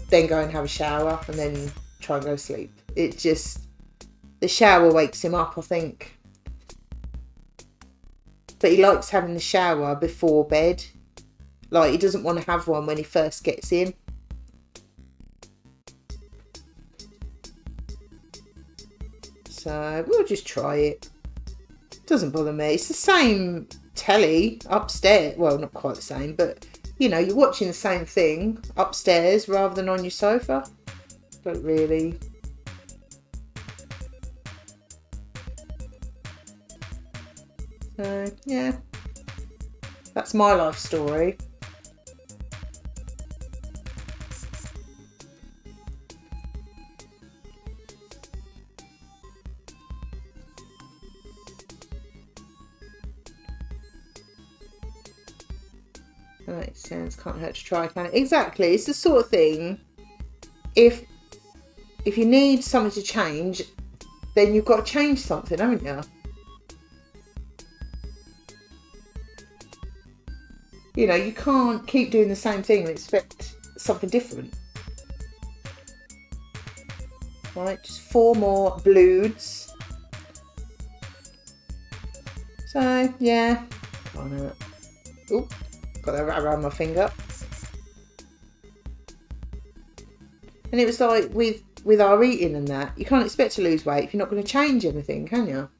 then go and have a shower, and then try and go to sleep. It just, the shower wakes him up, I think. But he likes having the shower before bed. Like, he doesn't want to have one when he first gets in. So, we'll just try it. Doesn't bother me. It's the same telly upstairs. Well, not quite the same, but, you know, you're watching the same thing upstairs rather than on your sofa. But really... So yeah, that's my life story. That makes sense. Can't hurt to try, can it? Exactly. It's the sort of thing. If you need something to change, then you've got to change something, haven't you? You know, you can't keep doing the same thing and expect something different. Right, just 4 more blues. So, yeah. Oop, got that right around my finger. And it was like with our eating and that, you can't expect to lose weight if you're not going to change anything, can you?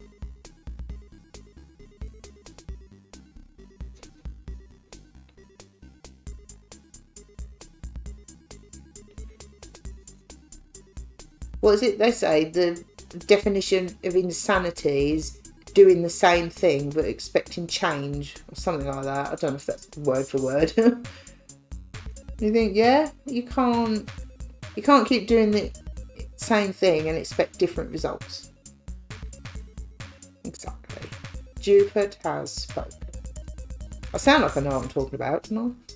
What is it they say? The definition of insanity is doing the same thing but expecting change or something like that. I don't know if that's word for word. You think, yeah, you can't keep doing the same thing and expect different results. Exactly. Jupiter has spoken. I sound like I know what I'm talking about, don't I?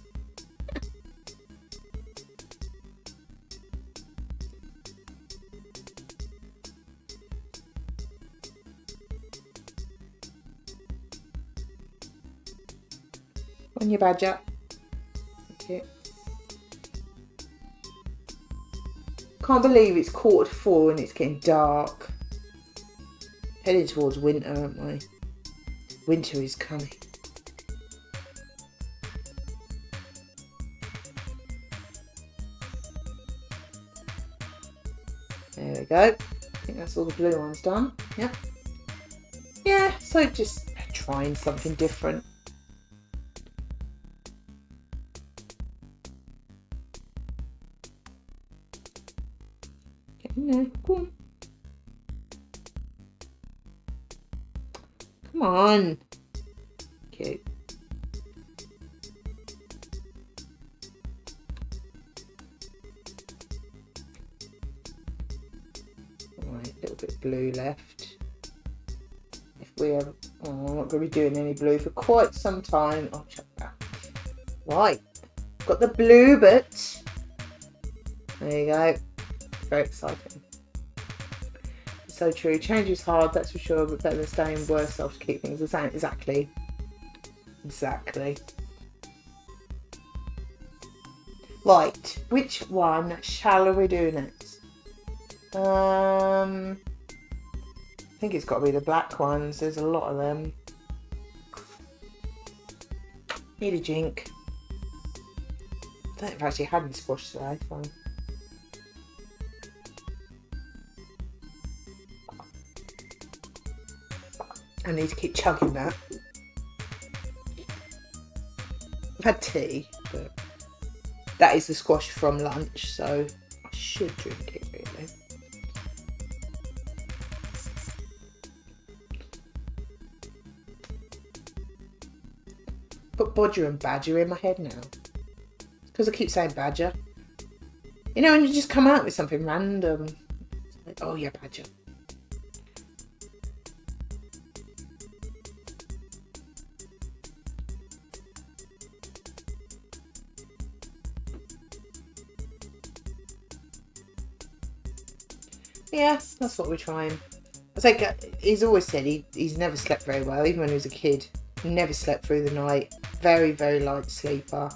On your badger. Okay. Can't believe it's 3:45 and it's getting dark. Heading towards winter, aren't we? Winter is coming. There we go. I think that's all the blue ones done. Yep. Yeah, so just trying something different. No, go on. Come on. Cute. Right, a little bit of blue left. If we have, I'm not going to be doing any blue for quite some time. I'll check that. Right, got the blue bit. There you go. Very exciting. So true. Change is hard, that's for sure, but better than staying worse off to keep things the same. Exactly. Right, which one shall we do next? I think it's got to be the black ones. There's a lot of them. Need a jink. I don't think I've actually had any squash today. Fine. I need to keep chugging that. I've had tea, but that is the squash from lunch, so I should drink it really. Put bodger and badger in my head now. Because I keep saying badger. You know, when you just come out with something random. It's like, oh yeah, badger. Yeah, that's what we're trying. It's like he's always said he's never slept very well, even when he was a kid. He never slept through the night. Very, very light sleeper.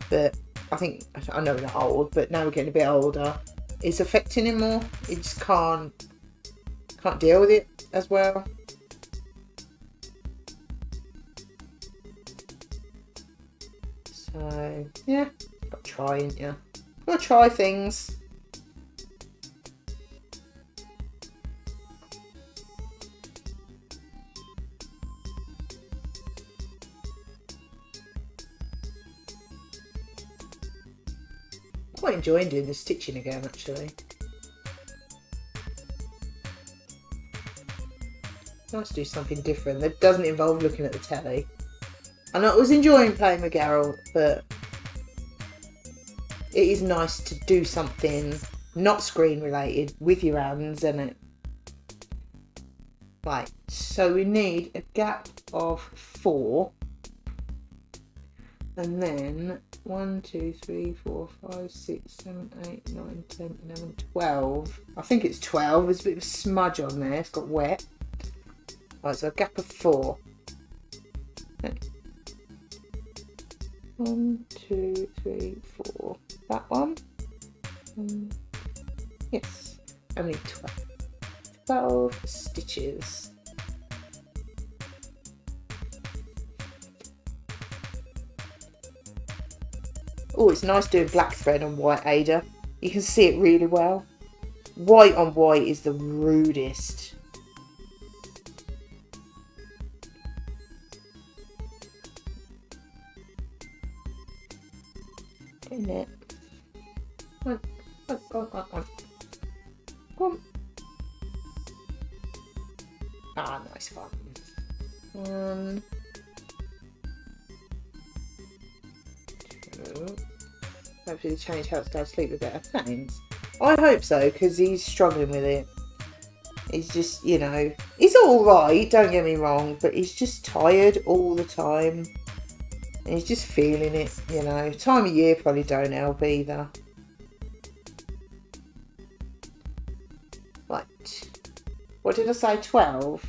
But I think, I know we're not old, but now we're getting a bit older. It's affecting him more. He just can't deal with it as well. So yeah, got to try, ain't you? Got to try things. Quite enjoying doing the stitching again, actually. Nice to do something different that doesn't involve looking at the telly. And I was enjoying playing with Geralt, but it is nice to do something not screen related with your hands, isn't it? Right, so we need a gap of 4. And then 1, 2, 3, 4, 5, 6, 7, 8, 9, 10, 11, 12. I think it's 12. There's a bit of a smudge on there. It's got wet. Right, so a gap of 4. 1, 2, 3, 4. That one. Yes. Only 12. 12 stitches. Oh, it's nice doing black thread on white Ada. You can see it really well. White on white is the rudest. In it. Come on. Come on. Ah, nice one. Hopefully the change helps Dad sleep a bit. Thanks. I hope so, because he's struggling with it. He's just, you know, he's alright, don't get me wrong, but he's just tired all the time. And he's just feeling it, you know. Time of year probably don't help either. Right. What did I say? 12?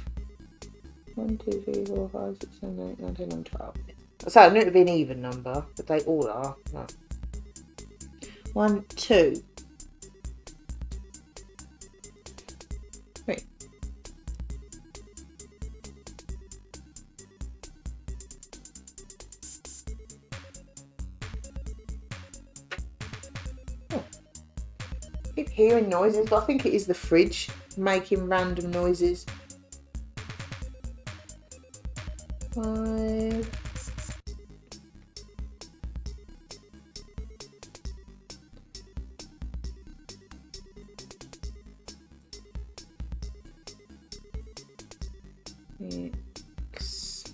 1, 2, 3, 4, 5, 6, 7, 8, 9, 10, 11, 12. So I knew it would be an even number, but they all are. No. 1, 2. 3. Oh. I keep hearing noises, but I think it is the fridge making random noises. 5. 6.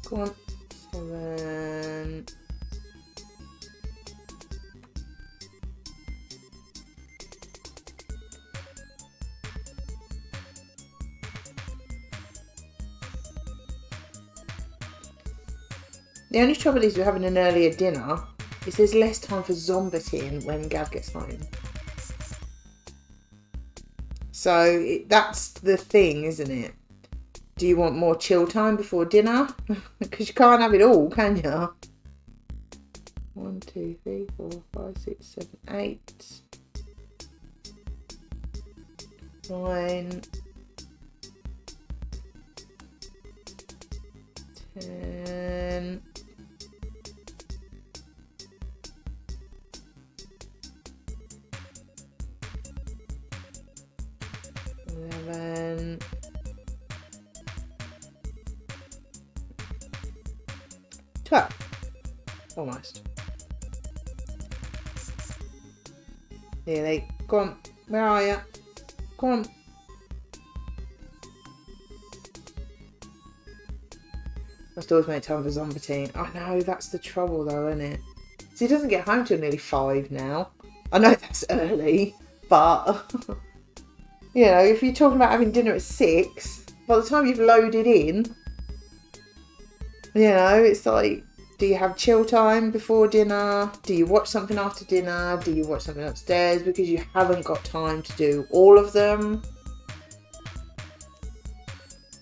Go on. 7. 'The only trouble is we're having an earlier dinner is there's less time for zombiting when Gav gets home. So that's the thing, isn't it? Do you want more chill time before dinner? Because you can't have it all, can you? 1, 2, 3, 4, 5, 6, 7, 8. 9. 10. 11. 12. Almost. Nearly. Go on. Where are you? Come on. Must always make time for zombiting. I know, that's the trouble though, isn't it? So he doesn't get home till nearly 5 now. I know that's early, but you know, if you're talking about having dinner at 6, by the time you've loaded in, you know, it's like, do you have chill time before dinner? Do you watch something after dinner? Do you watch something upstairs? Because you haven't got time to do all of them.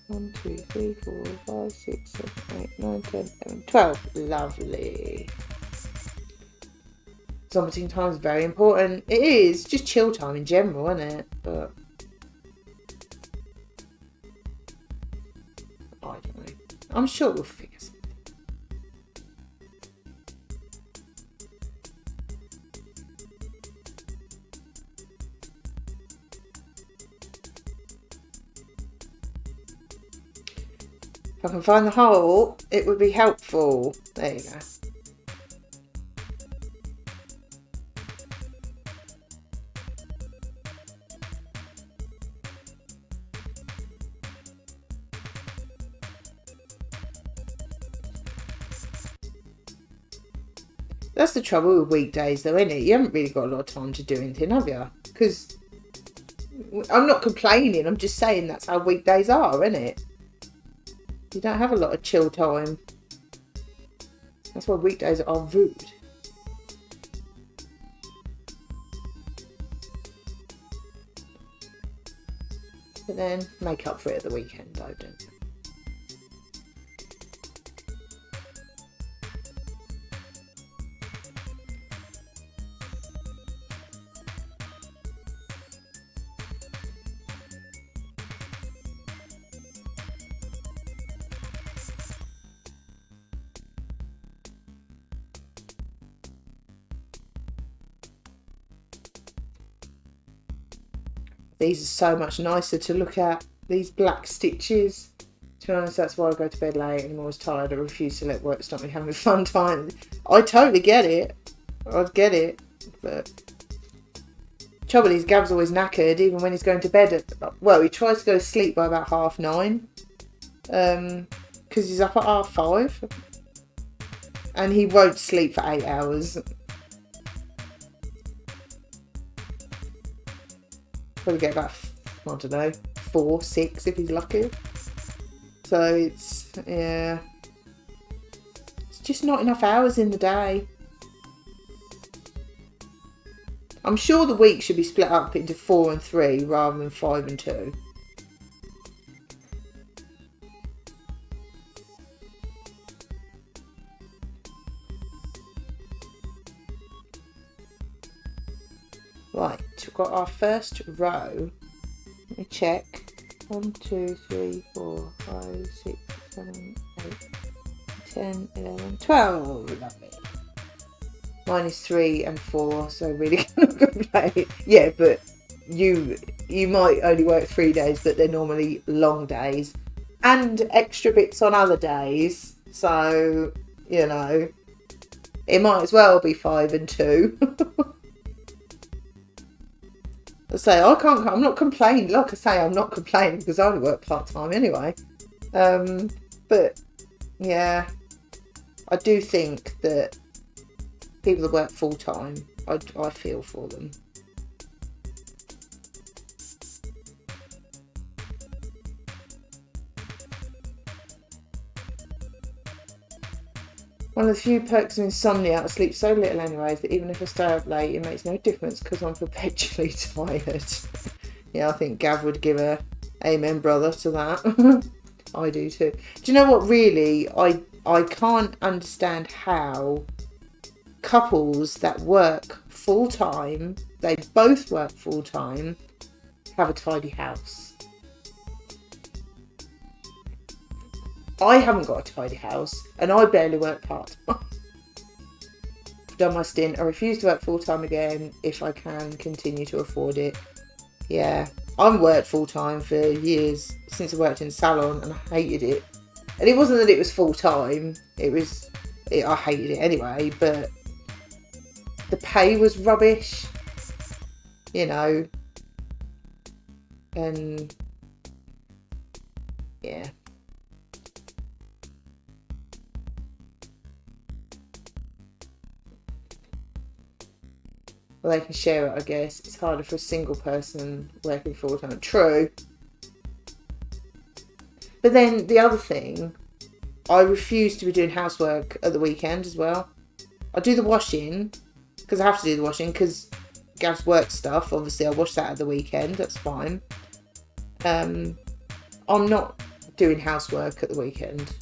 1, 2, 3, 4, 5, 6, 7, 8, 9, 10, 11, 12. Lovely. Zombiting time is very important. It is just chill time in general, isn't it? But I don't know. I'm sure we'll figure something. If I can find the hole, it would be helpful. There you go. That's the trouble with weekdays though, isn't it? You haven't really got a lot of time to do anything, have you? Because I'm not complaining, I'm just saying that's how weekdays are, isn't it? You don't have a lot of chill time. That's why weekdays are rude. But then make up for it at the weekend, though, don't you? These are so much nicer to look at. These black stitches. To be honest, that's why I go to bed late and I'm always tired. I refuse to let work stop me having a fun time. I totally get it. I'd get it. But trouble is, Gav's always knackered, even when he's going to bed. Well, he tries to go to sleep by about 9:30. Because he's up at 5:30. And he won't sleep for 8 hours. Probably get about, I don't know, 4, 6 if he's lucky. So it's, yeah. It's just not enough hours in the day. I'm sure the week should be split up into 4 and 3 rather than 5 and 2. Right, we've got our first row. Let me check. 1, 2, 3, 4, 5, 6, 7, 8, 10, 11, 12. Lovely. Mine is 3 and 4, so really can't complain. Yeah, but you might only work 3 days, but they're normally long days. And extra bits on other days. So, you know, it might as well be 5 and 2. I'm not complaining. Like I say, I'm not complaining because I only work part-time anyway. But, yeah, I do think that people that work full-time, I feel for them. One of the few perks of insomnia, I sleep so little anyways that even if I stay up late, it makes no difference because I'm perpetually tired. Yeah, I think Gav would give a amen, brother, to that. I do too. Do you know what, really? I can't understand how couples that work full-time, they both work full-time, have a tidy house. I haven't got a tidy house and I barely work part-time. I've done my stint. I refuse to work full-time again if I can continue to afford it. Yeah, I've worked full-time for years since I worked in a salon and I hated it. And it wasn't that it was full-time. I hated it anyway, but the pay was rubbish, you know, and yeah. Well, they can share it, I guess. It's harder for a single person working full-time. True. But then the other thing, I refuse to be doing housework at the weekend as well. I do the washing, because I have to do the washing, because Gav's work stuff, obviously I wash that at the weekend, that's fine. I'm not doing housework at the weekend.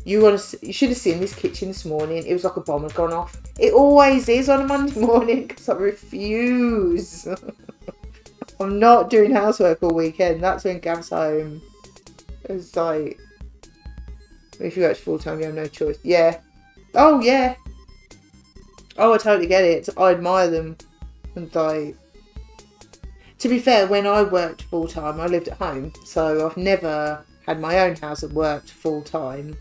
You should have seen this kitchen this morning. It was like a bomb had gone off. It always is on a Monday morning because I refuse. I'm not doing housework all weekend. That's when Gav's home. It's like, if you work full-time, you have no choice. Yeah. Oh, yeah. Oh, I totally get it. I admire them. And like, to be fair, when I worked full-time, I lived at home. So I've never had my own house and worked full-time.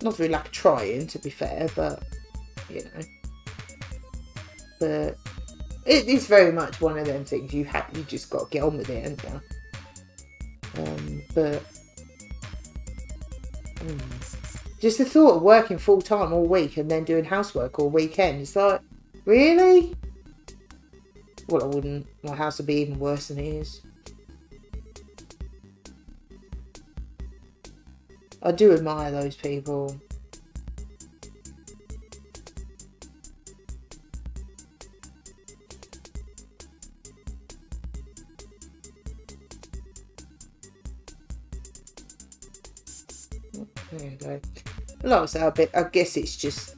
Not through lack of trying, to be fair, but you know, but it is very much one of them things you just got to get on with it, haven't you? But Just the thought of working full time all week and then doing housework all weekend. It's like, really? Well, I wouldn't. My house would be even worse than it is. I do admire those people. There you go. Like I say, I guess it's just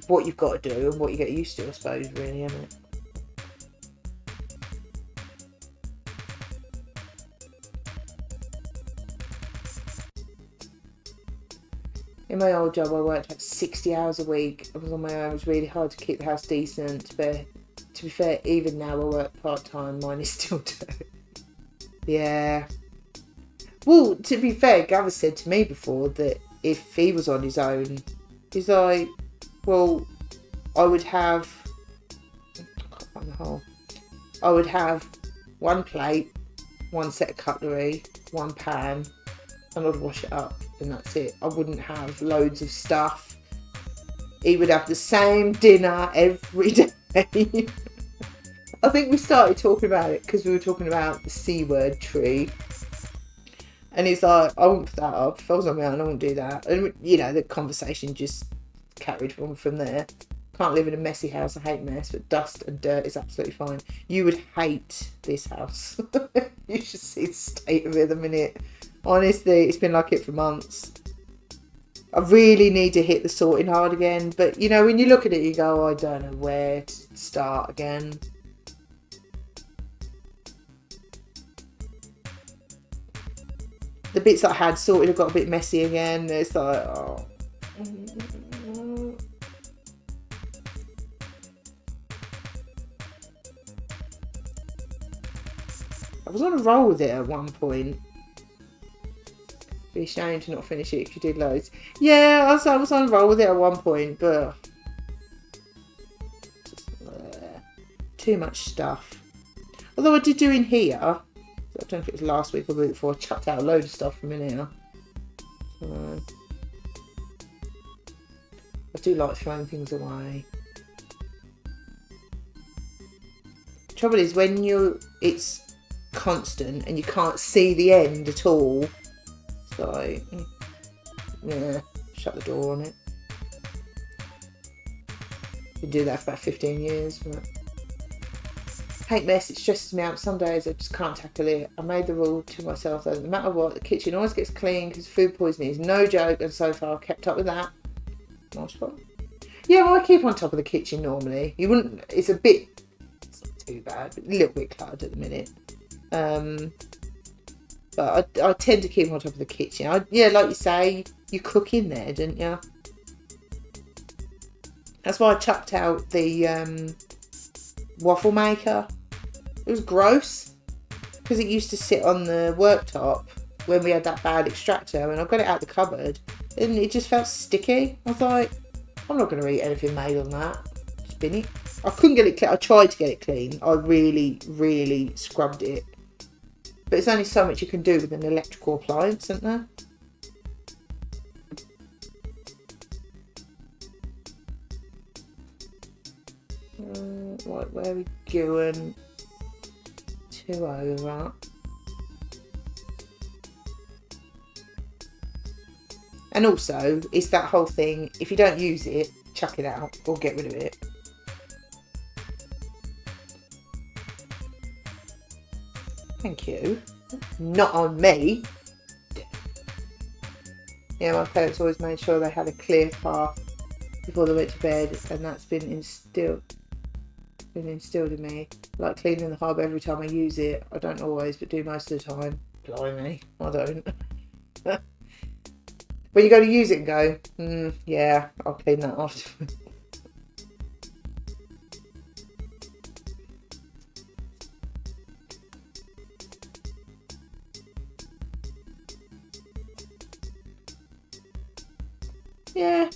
what you've got to do and what you get used to, I suppose, really, isn't it? In my old job, I worked like 60 hours a week. I was on my own. It was really hard to keep the house decent. But to be fair, even now I work part-time. Mine is still dirty. Yeah. Well, to be fair, Gavin said to me before that if he was on his own, he's like, well, I would have one plate, one set of cutlery, one pan, and I'd wash it up, and that's it. I wouldn't have loads of stuff. He would have the same dinner every day. I think we started talking about it because we were talking about the C word tree. And he's like, I won't put that up. If I was on my own, I wouldn't do that. And, you know, the conversation just carried from there. Can't live in a messy house. I hate mess, but dust and dirt is absolutely fine. You would hate this house. You should see the state of it at the minute. Honestly, it's been like it for months. I really need to hit the sorting hard again. But, you know, when you look at it, you go, oh, I don't know where to start again. The bits that I had sorted have got a bit messy again. It's like, oh. I was on a roll with it at one point. Be ashamed to not finish it if you did loads. Yeah, I was on a roll with it at one point, but just, too much stuff. Although I did do in here. I don't know if it was last week or the week before. I chucked out a load of stuff from in here. So, I do like throwing things away. The trouble is when it's constant and you can't see the end at all. It's like, yeah, shut the door on it. Been doing that for about 15 years. But hate mess, it stresses me out. Some days I just can't tackle it. I made the rule to myself that no matter what, the kitchen always gets clean because food poisoning is no joke, and so far I've kept up with that. Nice problem. Yeah, well, I keep on top of the kitchen normally. You wouldn't, it's not too bad, but a little bit cluttered at the minute. But I tend to keep on top of the kitchen. Yeah, like you say, you cook in there, don't you? That's why I chucked out the waffle maker. It was gross because it used to sit on the worktop when we had that bad extractor, and I got it out the cupboard and it just felt sticky. I was like, I'm not going to eat anything made on that. Just bin it. I couldn't get it clean. I tried to get it clean. I really, really scrubbed it. But there's only so much you can do with an electrical appliance, isn't there? Right, where are we going? 2 over. And also, it's that whole thing, if you don't use it, chuck it out or get rid of it. Thank you. Not on me. Yeah, my parents always made sure they had a clear path before they went to bed, and that's been instilled in me. Like cleaning the hob every time I use it. I don't always, but do most of the time. Blimey, I don't. When you go to use it and go, yeah, I'll clean that afterwards. Yeah,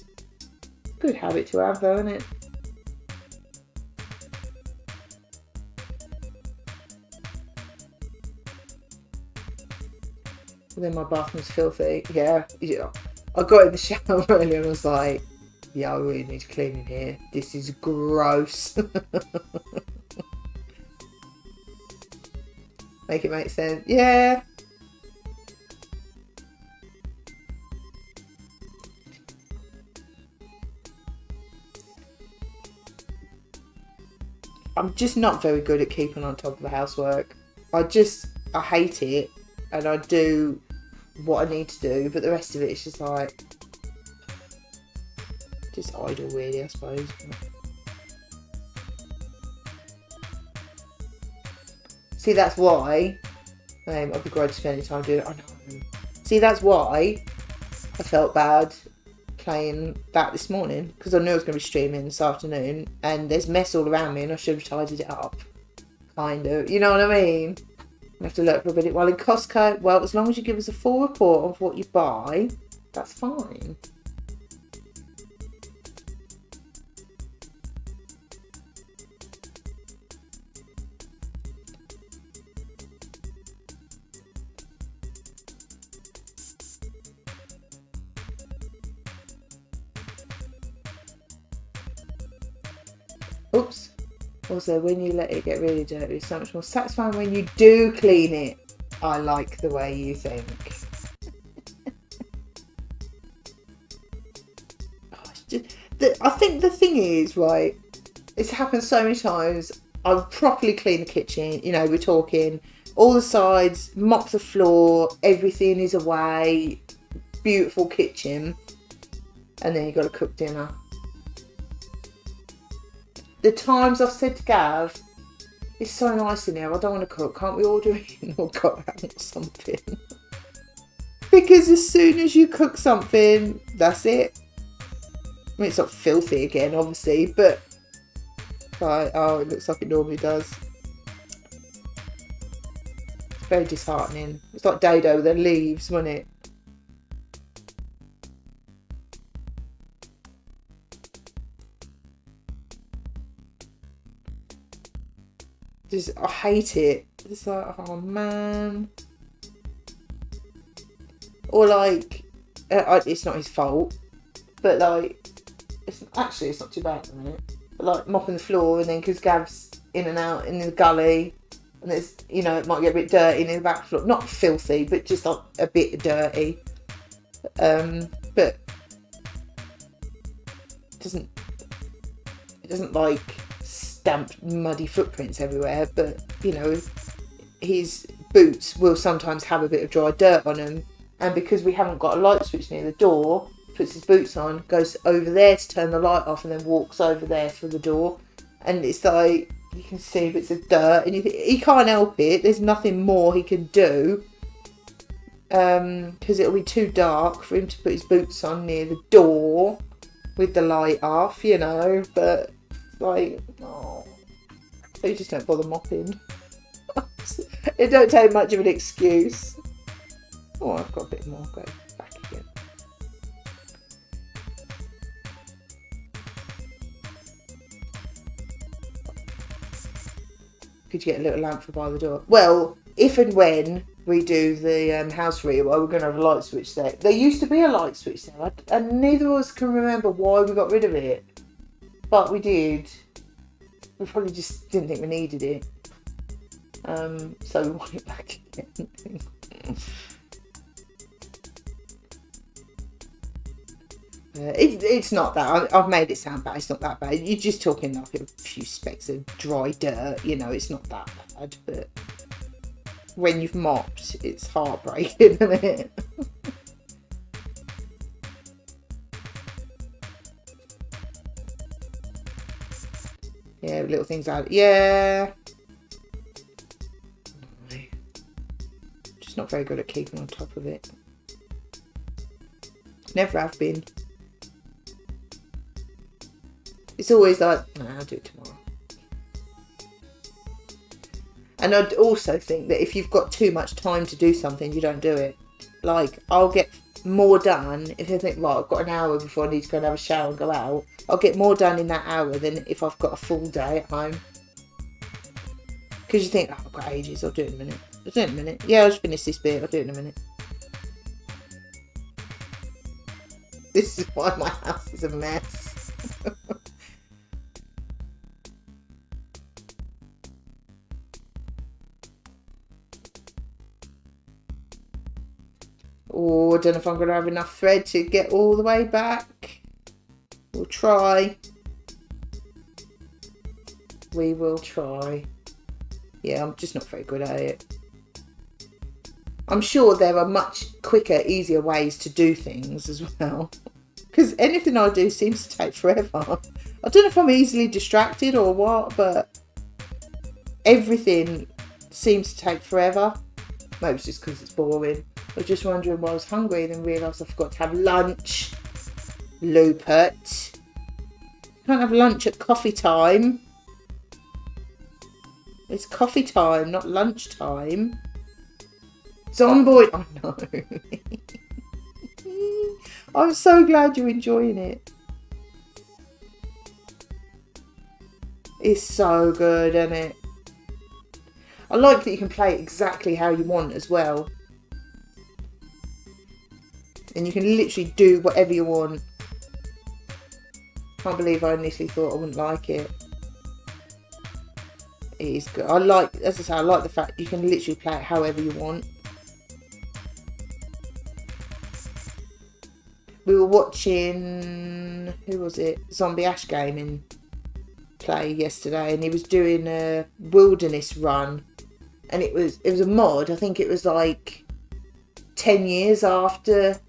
good habit to have though, isn't it? And then my bathroom's filthy. Yeah. I got in the shower earlier and I was like, yeah, I really need to clean in here. This is gross. Make it make sense. Yeah. I'm just not very good at keeping on top of the housework. I hate it, and I do what I need to do, but the rest of it is just like, just idle really, I suppose. See, that's why I'd be great to spend any time doing it. I know. See, that's why I felt bad playing that this morning, because I knew I was going to be streaming this afternoon, and there's mess all around me, and I should have tidied it up, kind of. You know what I mean? I have to look for a bit. Well, in Costco, well, as long as you give us a full report of what you buy, that's fine. Oops. Also, when you let it get really dirty, it's so much more satisfying when you do clean it. I like the way you think. I think the thing is, right, it's happened so many times. I've properly cleaned the kitchen, you know, we're talking all the sides, mop the floor, everything is away, beautiful kitchen, and then you've got to cook dinner. The times I've said to Gav, it's so nice in here, I don't want to cook, can't we order in or go out or something? Because as soon as you cook something, that's it. I mean, it's not filthy again, obviously, but like, oh, it looks like it normally does. It's very disheartening. It's like Dado with their leaves, wasn't it? I hate it. It's like, oh man. Or like, it's not his fault, but like, it's not too bad at the minute. But like mopping the floor, and then because Gav's in and out in the gully, and there's, you know, it might get a bit dirty in the back floor. Not filthy, but just like a bit dirty. But it doesn't like stamped muddy footprints everywhere, but you know, his boots will sometimes have a bit of dry dirt on them, and because we haven't got a light switch near the door, puts his boots on, goes over there to turn the light off, and then walks over there through the door, and it's like you can see bits of dirt, and he can't help it. There's nothing more he can do, because it'll be too dark for him to put his boots on near the door with the light off, you know. But like, oh, so you just don't bother mopping. It don't take much of an excuse. Oh, I've got a bit more. Go back again. Could you get a little lamp for by the door? Well, if and when we do the house rewild, we're going to have a light switch there. There used to be a light switch there, and neither of us can remember why we got rid of it. But we did. We probably just didn't think we needed it. So we want it back again. It's not that. I've made it sound bad. It's not that bad. You're just talking like a few specks of dry dirt. You know, it's not that bad. But when you've mopped, it's heartbreaking, isn't it? Yeah, little things out. Yeah. Just not very good at keeping on top of it. Never have been. It's always like, nah, I'll do it tomorrow. And I'd also think that if you've got too much time to do something, you don't do it. Like, I'll get more done if I think, right, I've got an hour before I need to go and have a shower and go out. I'll get more done in that hour than if I've got a full day at home. Because you think, oh, I've got ages, I'll do it in a minute. I'll do it in a minute. Yeah, I'll just finish this bit, I'll do it in a minute. This is why my house is a mess. Oh, I don't know if I'm going to have enough thread to get all the way back. We'll try. We will try. Yeah, I'm just not very good at it. I'm sure there are much quicker, easier ways to do things as well. Because anything I do seems to take forever. I don't know if I'm easily distracted or what, but everything seems to take forever. Maybe it's just because it's boring. I was just wondering why I was hungry and then realised I forgot to have lunch. Lupert. Can't have lunch at coffee time. It's coffee time, not lunch time. Zomboid. Oh no. I'm so glad you're enjoying it. It's so good, isn't it? I like that you can play it exactly how you want as well. And you can literally do whatever you want. Can't believe I initially thought I wouldn't like it. It is good. I like, as I say, I like the fact you can literally play it however you want. We were watching, who was it? Zombie Ash Gaming play yesterday, and he was doing a wilderness run, and it was a mod. I think it was like 10 years after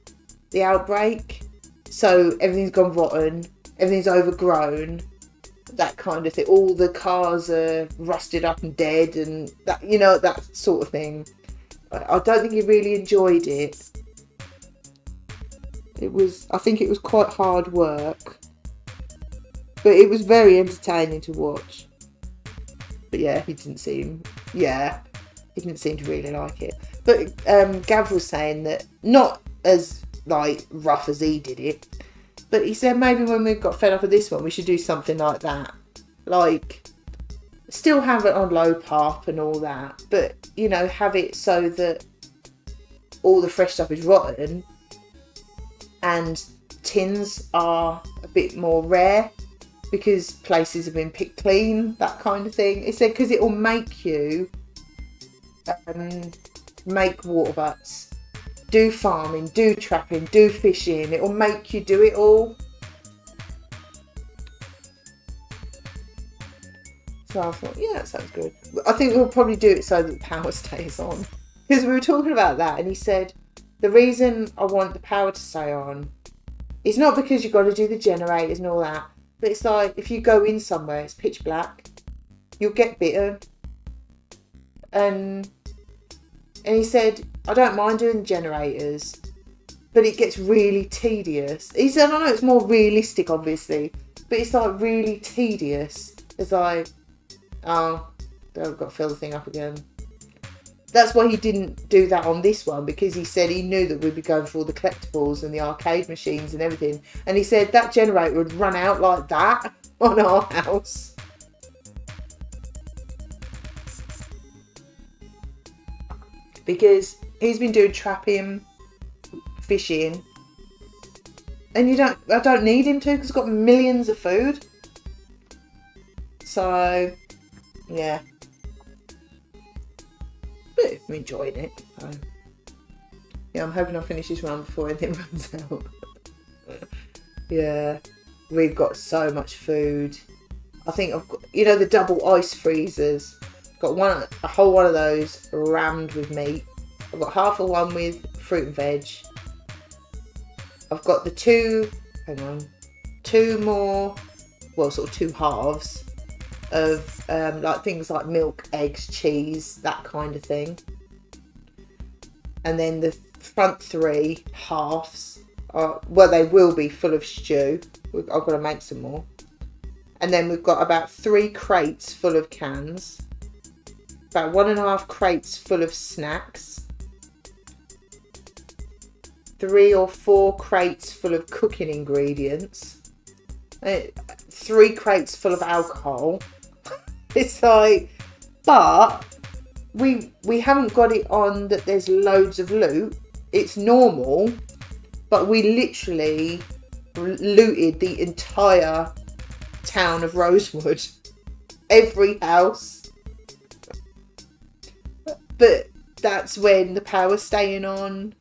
the outbreak, so everything's gone rotten, everything's overgrown, that kind of thing. All the cars are rusted up and dead, and that, you know, that sort of thing. I don't think he really enjoyed it. I think it was quite hard work, but it was very entertaining to watch. But yeah, he didn't seem to really like it. But Gav was saying that, not as like rough as he did it, but he said maybe when we got fed up of this one, we should do something like that. Like, still have it on low pop and all that, but, you know, have it so that all the fresh stuff is rotten and tins are a bit more rare because places have been picked clean, that kind of thing. He said because it will make you make water butts, do farming, do trapping, do fishing. It will make you do it all. So I thought, yeah, that sounds good. I think we'll probably do it so that the power stays on. Because we were talking about that, and he said, the reason I want the power to stay on is not because you've got to do the generators and all that, but it's like, if you go in somewhere, it's pitch black, you'll get bitten. And he said, I don't mind doing the generators, but it gets really tedious. He said, I know it's more realistic, obviously, but it's like really tedious. It's like, oh, I've got to fill the thing up again. That's why he didn't do that on this one, because he said he knew that we'd be going for all the collectibles and the arcade machines and everything. And he said that generator would run out like that on our house. Because he's been doing trapping, fishing, and I don't need him to, because he's got millions of food. So, yeah. But I'm enjoying it. So, yeah, I'm hoping I'll finish this run before anything runs out. Yeah, we've got so much food. I think I've got, you know, the double ice freezers. Got a whole one of those rammed with meat. I've got half of one with fruit and veg. I've got the two more, well, sort of two halves of like things like milk, eggs, cheese, that kind of thing. And then the front three halves are, well, they will be full of stew. I've got to make some more. And then we've got about 3 crates full of cans. About 1.5 crates full of snacks. 3 or 4 crates full of cooking ingredients. 3 crates full of alcohol. It's like, but we haven't got it on that there's loads of loot. It's normal, but we literally looted the entire town of Rosewood. Every house. But that's when the power staying on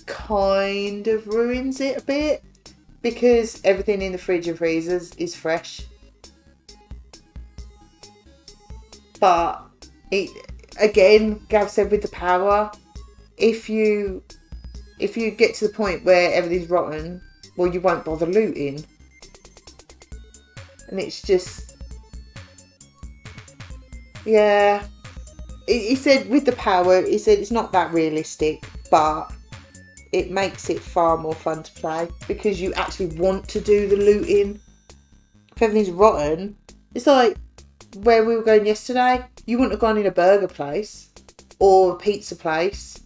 kind of ruins it a bit, because everything in the fridge and freezers is fresh. But again, Gav said with the power, if you get to the point where everything's rotten, well, you won't bother looting. And it's just, yeah. He said with the power, he said it's not that realistic, but it makes it far more fun to play because you actually want to do the looting. If everything's rotten, it's like where we were going yesterday. You wouldn't have gone in a burger place or a pizza place.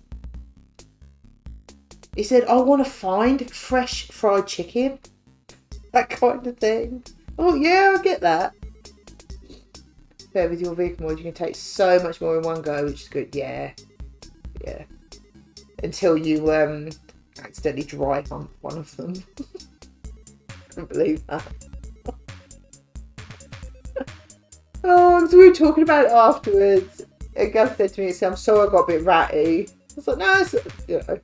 He said, I want to find fresh fried chicken. That kind of thing. Oh, yeah, I get that. But with your vegan mod, you can take so much more in one go, which is good. Yeah. Yeah. Until you accidentally dry hump one of them. Couldn't believe that. Oh, because we were talking about it afterwards. And Gav said to me, I'm sorry I got a bit ratty. I was like, no, it's, you know.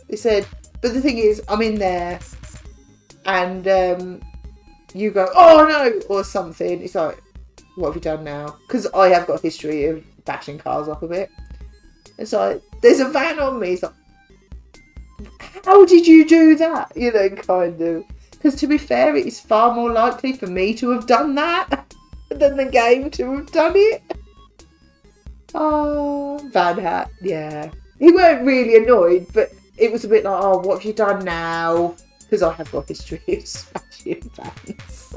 He said, but the thing is, I'm in there and you go, oh no, or something. It's like, what have you done now? Because I have got a history of bashing cars up a bit. It's like, there's a van on me. It's like, how did you do that? You know, kind of. Because to be fair, it's far more likely for me to have done that than the game to have done it. Oh, Van Hat, yeah. He weren't really annoyed, but it was a bit like, oh, what have you done now? Because I have got a history of smashing vans.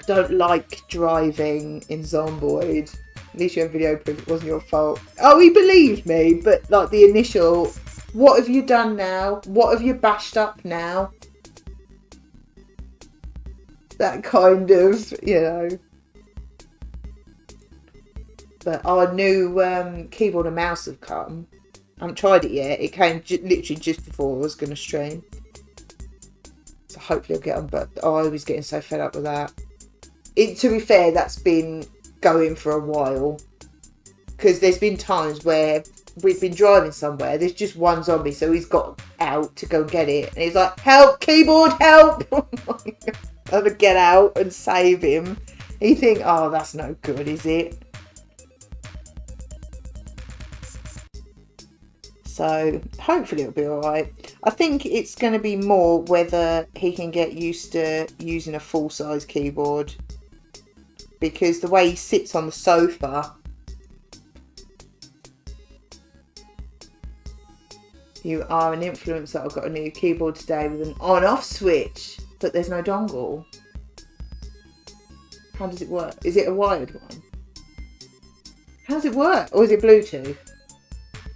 Don't like driving in Zomboid. At least you have video proof it wasn't your fault. Oh, he believed me, but like the initial, what have you done now? What have you bashed up now? That kind of, you know. But our new keyboard and mouse have come. I haven't tried it yet. It came literally just before I was going to stream. So hopefully I'll get on. But I was getting so fed up with that. To be fair, that's been going for a while. Because there's been times where we've been driving somewhere. There's just one zombie. So he's got out to go and get it. And he's like, help, keyboard, help. I'm going to get out and save him. And you think, oh, that's no good, is it? So hopefully it'll be alright. I think it's going to be more whether he can get used to using a full-size keyboard. Because the way he sits on the sofa, you are an influencer. I've got a new keyboard today with an on-off switch, but there's no dongle. How does it work? Is it a wired one? How does it work? Or is it Bluetooth?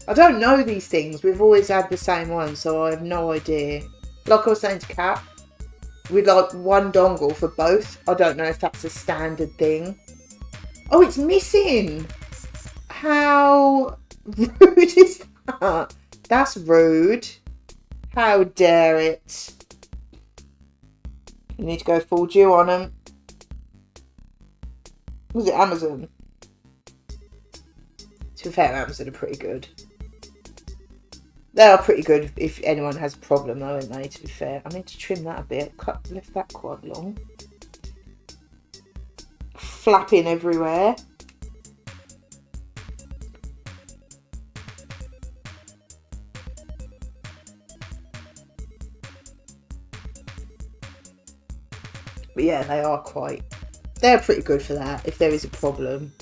I don't know these things. We've always had the same one, so I have no idea. Like I was saying to Kat, we'd like one dongle for both. I don't know if that's a standard thing. Oh, it's missing. How rude is that? That's rude. How dare it. You need to go full due on them. Was it Amazon? To be fair, Amazon are pretty good. They are pretty good if anyone has a problem though, aren't they, to be fair. I need to trim that a bit. Left that quite long. Flapping everywhere. But yeah, they're pretty good for that if there is a problem.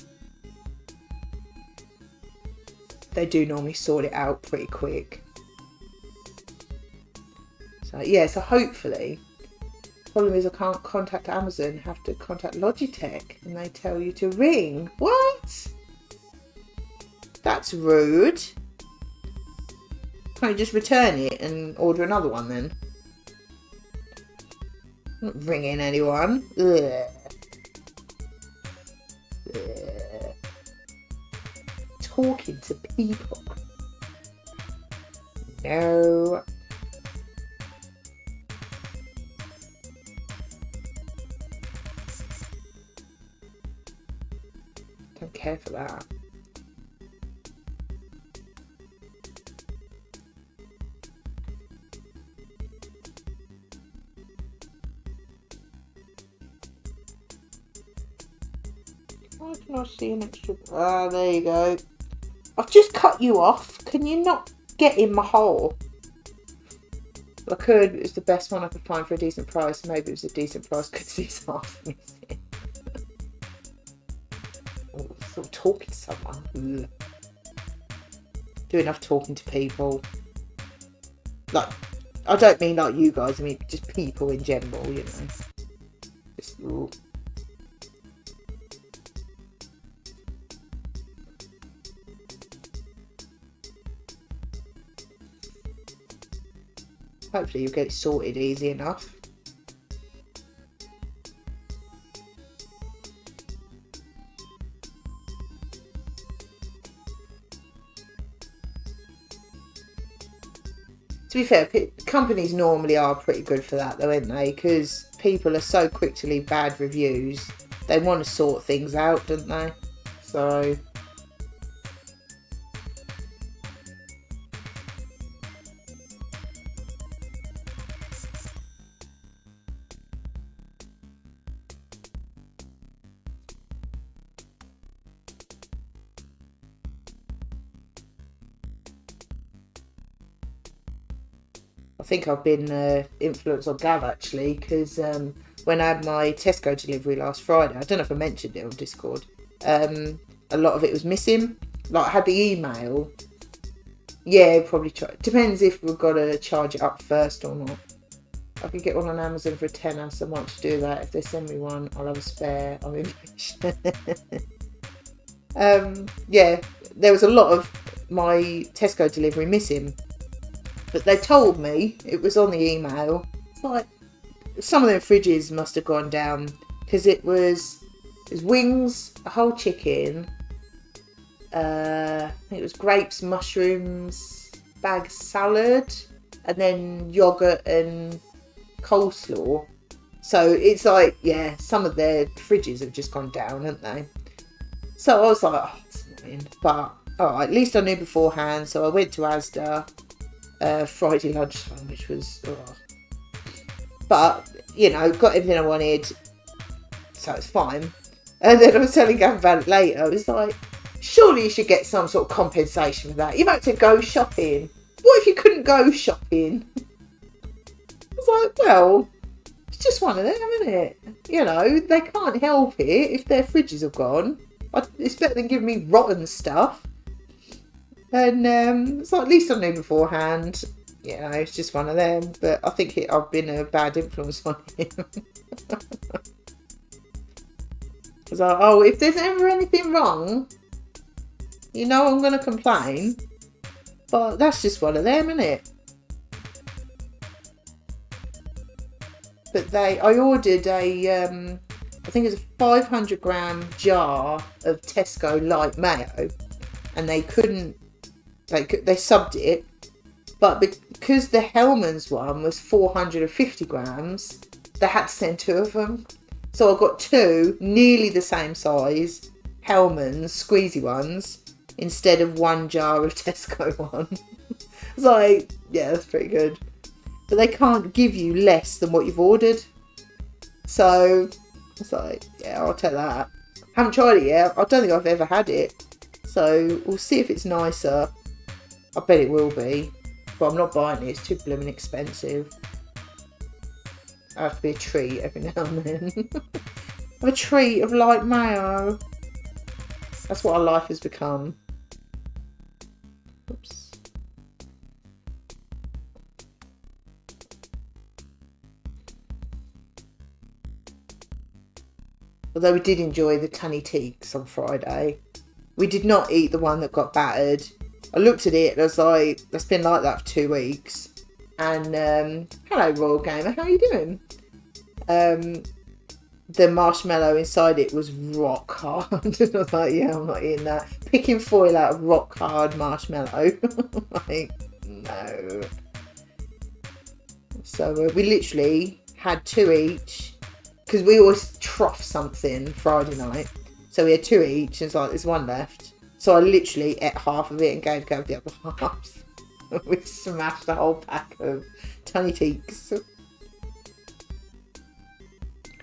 They do normally sort it out pretty quick. So yeah, so hopefully. Problem is I can't contact Amazon, have to contact Logitech and they tell you to ring. What? That's rude. Can't you just return it and order another one then? I'm not ringing anyone. Ugh. Ugh. Talking to people. No. at that. Why can I see an extra? Ah, there you go. I've just cut you off. Can you not get in my hole? I could. It was the best one I could find for a decent price. Maybe it was a decent price because it's half missing. Oh, sort of talking to someone. Ugh. Do enough talking to people. Like, I don't mean like you guys. I mean just people in general. You know. Just. Ooh. Hopefully you'll get it sorted easy enough. To be fair, companies normally are pretty good for that though, aren't they? Because people are so quick to leave bad reviews. They want to sort things out, don't they? So... I think I've been influenced on Gav actually, because when I had my Tesco delivery last Friday, I don't know if I mentioned it on Discord, a lot of it was missing. Like I had the email. Yeah, probably depends if we've got to charge it up first or not. I could get one on Amazon for a tenner, so I want to do that. If they send me one, I'll have a spare. I'm impatient. Yeah, there was a lot of my Tesco delivery missing. But they told me, it was on the email, it's like, some of them fridges must have gone down, because it was wings, a whole chicken, I think it was grapes, mushrooms, bag salad, and then yoghurt and coleslaw. So it's like, yeah, some of their fridges have just gone down, haven't they? So I was like, oh, it's annoying. But, alright, at least I knew beforehand, so I went to Asda. Friday lunchtime, which was, but you know, got everything I wanted, so it's fine. And then I was telling Gav about it later. I was like, surely you should get some sort of compensation for that. You've had to go shopping. What if you couldn't go shopping? I was like, well, it's just one of them, isn't it? You know, they can't help it if their fridges have gone. It's better than giving me rotten stuff. And it's like, at least I knew beforehand. You know, it's just one of them. But I think I've been a bad influence on him. It's like, oh, if there's ever anything wrong, you know I'm going to complain. But that's just one of them, isn't it? But I ordered a, I think it's a 500 gram jar of Tesco light mayo. And they couldn't, they subbed it, but because the Hellmann's one was 450 grams, they had to send 2 of them. So I got 2 nearly the same size Hellmann's squeezy ones instead of 1 jar of Tesco one. It's like, yeah, that's pretty good. But they can't give you less than what you've ordered. So it's like, yeah, I'll take that. Haven't tried it yet. I don't think I've ever had it. So we'll see if it's nicer. I bet it will be. But I'm not buying it. It's too blooming expensive. I have to be a treat every now and then. A treat of light mayo. That's what our life has become. Oops. Although we did enjoy the tunny teaks on Friday. We did not eat the one that got battered. I looked at it and I was like, that's been like that for 2 weeks. And, hello Royal Gamer, how are you doing? The marshmallow inside it was rock hard. I was like, yeah, I'm not eating that. Picking foil out of rock hard marshmallow. Like, no. So we literally had 2 each. Because we always trough something Friday night. So we had 2 each, and it's like, there's 1 left. So I literally ate half of it and gave Gav the other half. We smashed a whole pack of tiny teaks.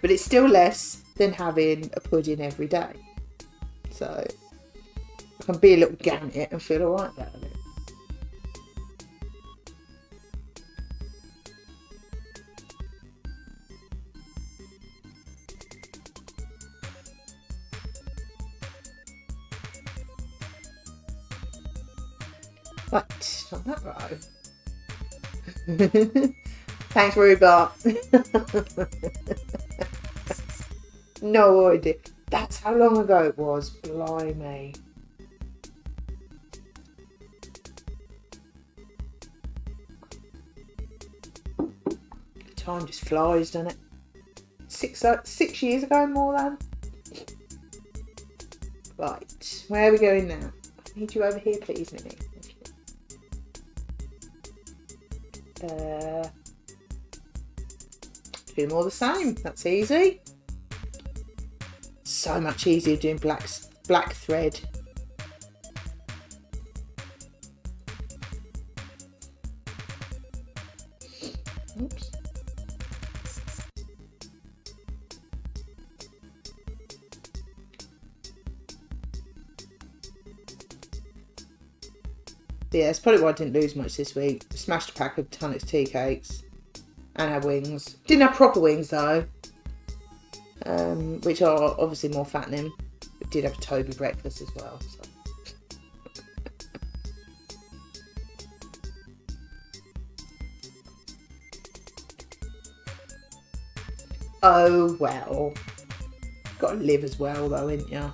But it's still less than having a pudding every day. So I can be a little gannet and feel alright about it. Right, on that row. Thanks, Rhubarb. No idea. That's how long ago it was. Blimey. Time just flies, doesn't it? 6 years ago, more than. Right, where are we going now? I need you over here, please, Minnie. Do more the same. That's easy. So much easier doing black thread. Oops. But yeah, that's probably why I didn't lose much this week. Smashed a pack of Tunnock's tea cakes and had wings. Didn't have proper wings though, which are obviously more fattening. But did have a Toby breakfast as well. So. Oh well. Got to live as well though, ain't ya?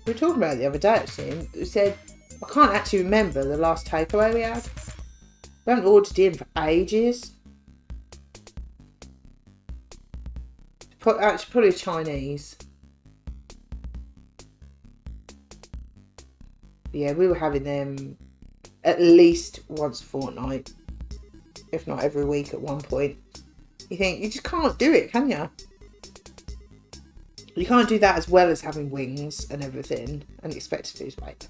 We were talking about it the other day actually. We said, I can't actually remember the last takeaway we had. We haven't ordered in for ages. Actually, probably Chinese. But yeah, we were having them at least once a fortnight, if not every week at one point. You think, you just can't do it, can you? You can't do that as well as having wings and everything and expect to lose weight.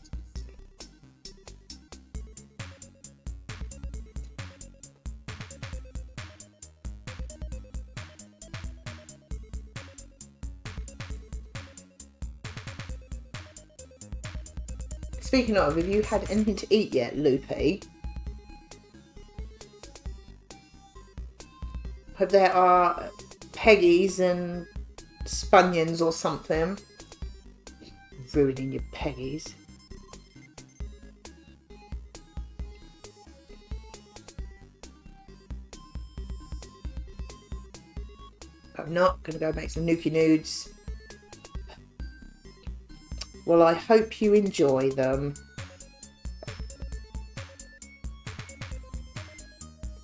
Speaking of, have you had anything to eat yet, Loopy? Hope there are Peggies and Spunions or something. Ruining your Peggies. I'm not going to go make some Nuki Nudes. Well, I hope you enjoy them.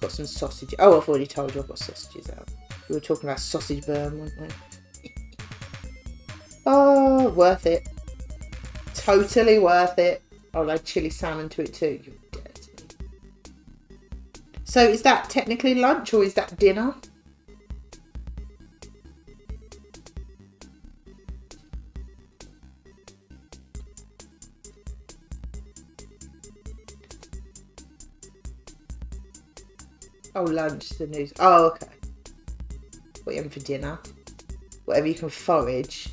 Got some sausage. Oh, I've already told you I've got sausages out. We were talking about sausage burn, weren't we? Oh, worth it. Totally worth it. I'll add chili salmon to it too. You're dirty. So is that technically lunch or is that dinner? Oh, lunch, the news. Oh, okay. What are you having for dinner? Whatever you can forage.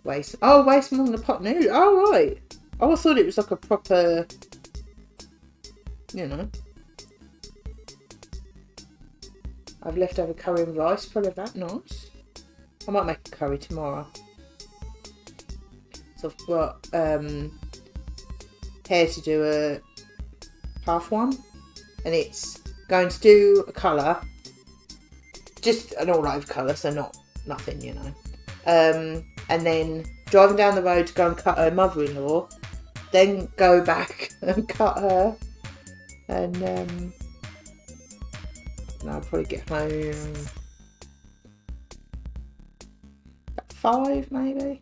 Waste. Oh, waste more than a pot noodle. Oh, right. Oh, I thought it was like a proper, you know. I've leftover curry and rice. Probably that nice. I might make a curry tomorrow. So I've got hair to do a half one, and it's going to do a colour, just an all over colour, so nothing, you know. And then driving down the road to go and cut her mother-in-law, then go back and cut her, and And I'll probably get home at 5 maybe.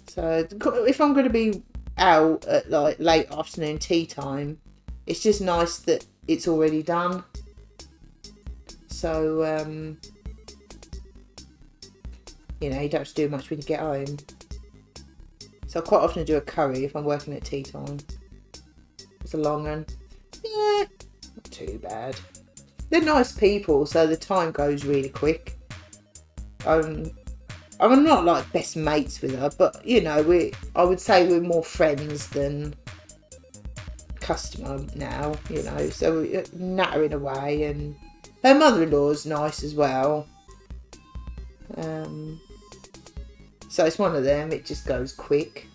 So if I'm going to be out at like late afternoon tea time, it's just nice that it's already done. So you know, you don't have to do much when you get home. So I quite often do a curry if I'm working at tea time. It's a long one. Yeah, not too bad. They're nice people, so the time goes really quick. I'm not like best mates with her, but you know, I would say we're more friends than customer now, you know, so we're nattering away, and her mother-in-law's nice as well. So it's one of them, it just goes quick.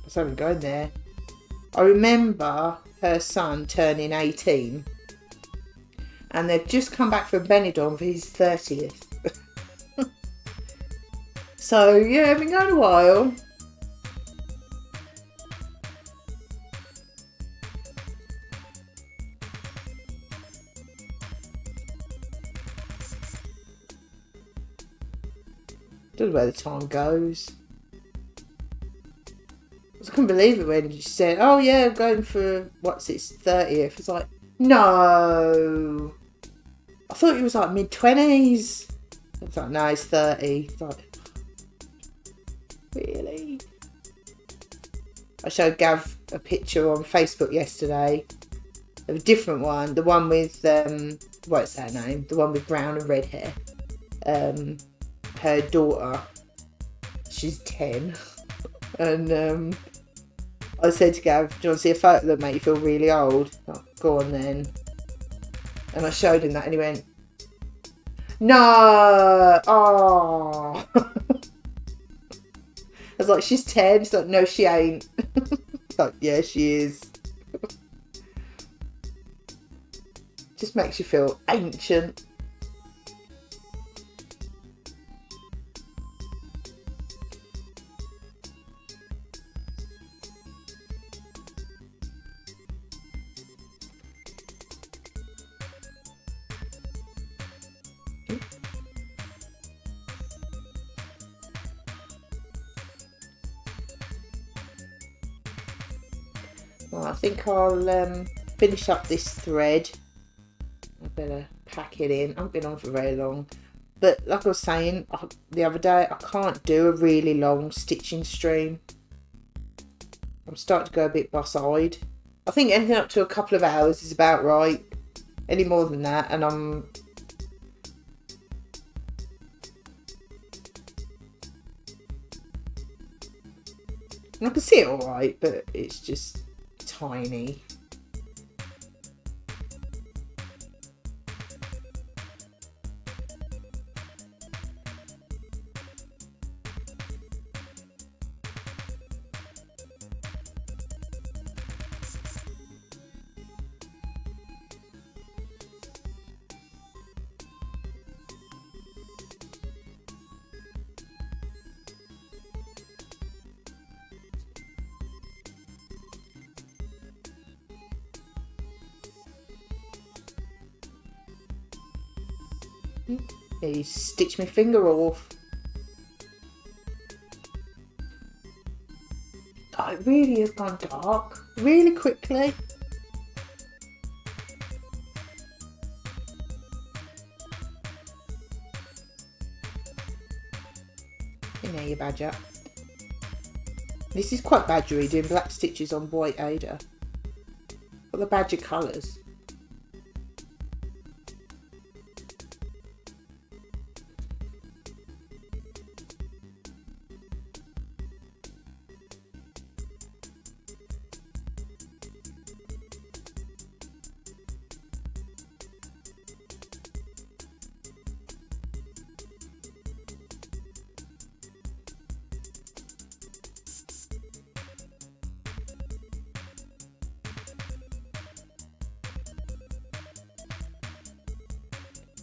So I'm going there. I remember her son turning 18 and they've just come back from Benidorm for his 30th. So yeah, I've been going a while. Don't know where the time goes. I couldn't believe it when she said, "Oh yeah, I'm going for it's 30th." It's like, no. I thought it was like mid-20s. It's like, no, it's 30. It's like, really? I showed Gav a picture on Facebook yesterday of a different one. The one with what's her name? The one with brown and red hair. Her daughter. She's 10. And I said to Gav, "Do you want to see a photo that make you feel really old?" Oh, go on then. And I showed him that and he went, "No, oh." I was like, "She's 10. She's like, "No, she ain't." Like, yeah, she is. Just makes you feel ancient. Well, I think I'll finish up this thread. I better pack it in. I haven't been on for very long. But like I was saying the other day, I can't do a really long stitching stream. I'm starting to go a bit boss-eyed. I think anything up to a couple of hours is about right. Any more than that, and I can see it alright, but it's just tiny. He stitched my finger off. God, it really has gone dark really quickly. In there, you badger. This is quite badgery, doing black stitches on white Ada. Got the badger colours.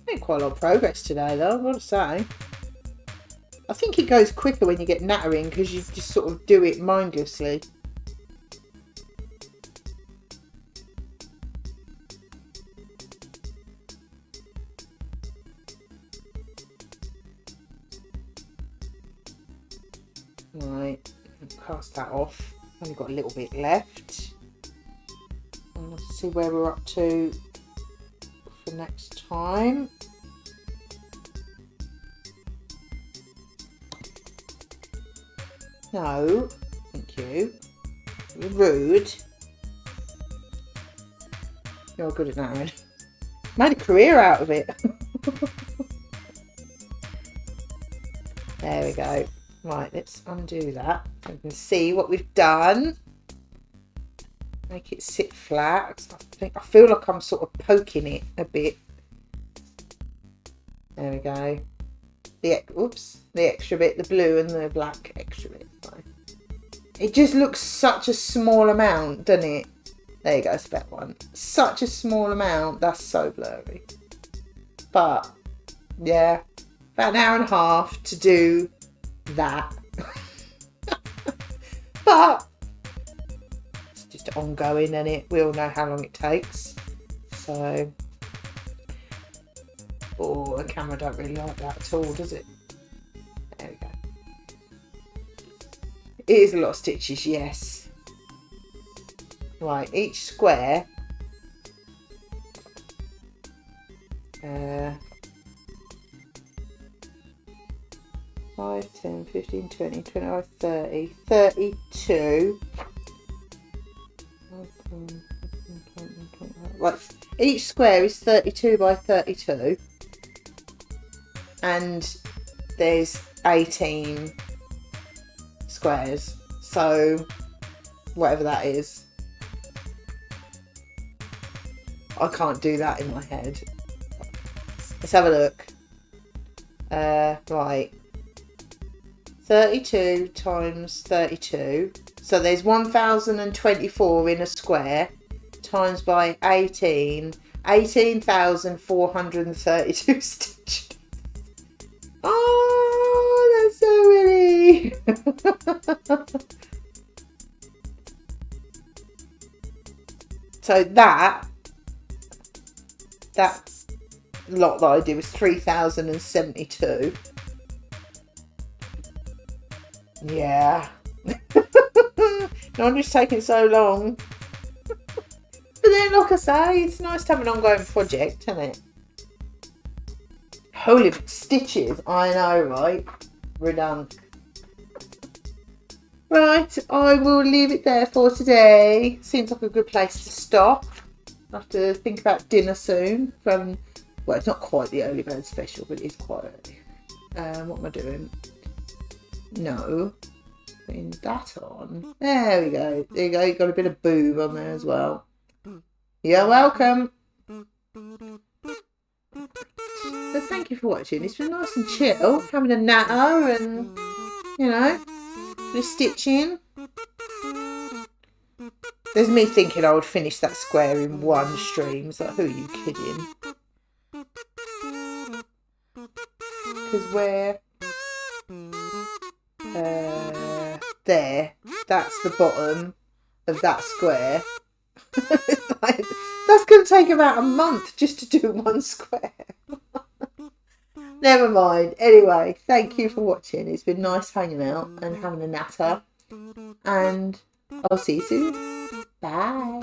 Made quite a lot of progress today though, I've got to say. I think it goes quicker when you get nattering because you just sort of do it mindlessly. Right, cast that off. Only got a little bit left. And let's see where we're up to for next time. No, thank you. You're rude. You're good at narrowing. Made a career out of it. There we go. Right, let's undo that. You can see what we've done. Make it sit flat. I feel like I'm sort of poking it a bit. There we go. The extra bit, the blue and the black extra bit. It just looks such a small amount, doesn't it? There you go, spec one. Such a small amount. That's so blurry. But yeah, about an hour and a half to do that. But it's just ongoing, isn't it? We all know how long it takes. So, oh, the camera don't really like that at all, does it? There we go. It is a lot of stitches, yes. Right, each square 5, 10, 15, 20, 25, 30, 32. Right, each square is 32 by 32. And there's 18 squares. So, whatever that is. I can't do that in my head. Let's have a look. Right. 32 times 32. So there's 1024 in a square times by 18. 18,432 stitches. Oh, that's so many. So that lot that I did was 3,072. Yeah. No wonder it's taking so long. But then, like I say, it's nice to have an ongoing project, isn't it? Holy stitches, I know, right? We're done. Right, I will leave it there for today. Seems like a good place to stop. I have to think about dinner soon. Well, it's not quite the early bird special, but it is quite early. What am I doing? No. Putting that on. There we go. There you go. You got a bit of boob on there as well. You're welcome. So thank you for watching. It's been nice and chill, having a natter and, you know, the stitching. There's me thinking I would finish that square in one stream. It's like, who are you kidding? Because we're there. That's the bottom of that square. Like, that's going to take about a month just to do one square. Never mind. Anyway, thank you for watching. It's been nice hanging out and having a natter. And I'll see you soon. Bye.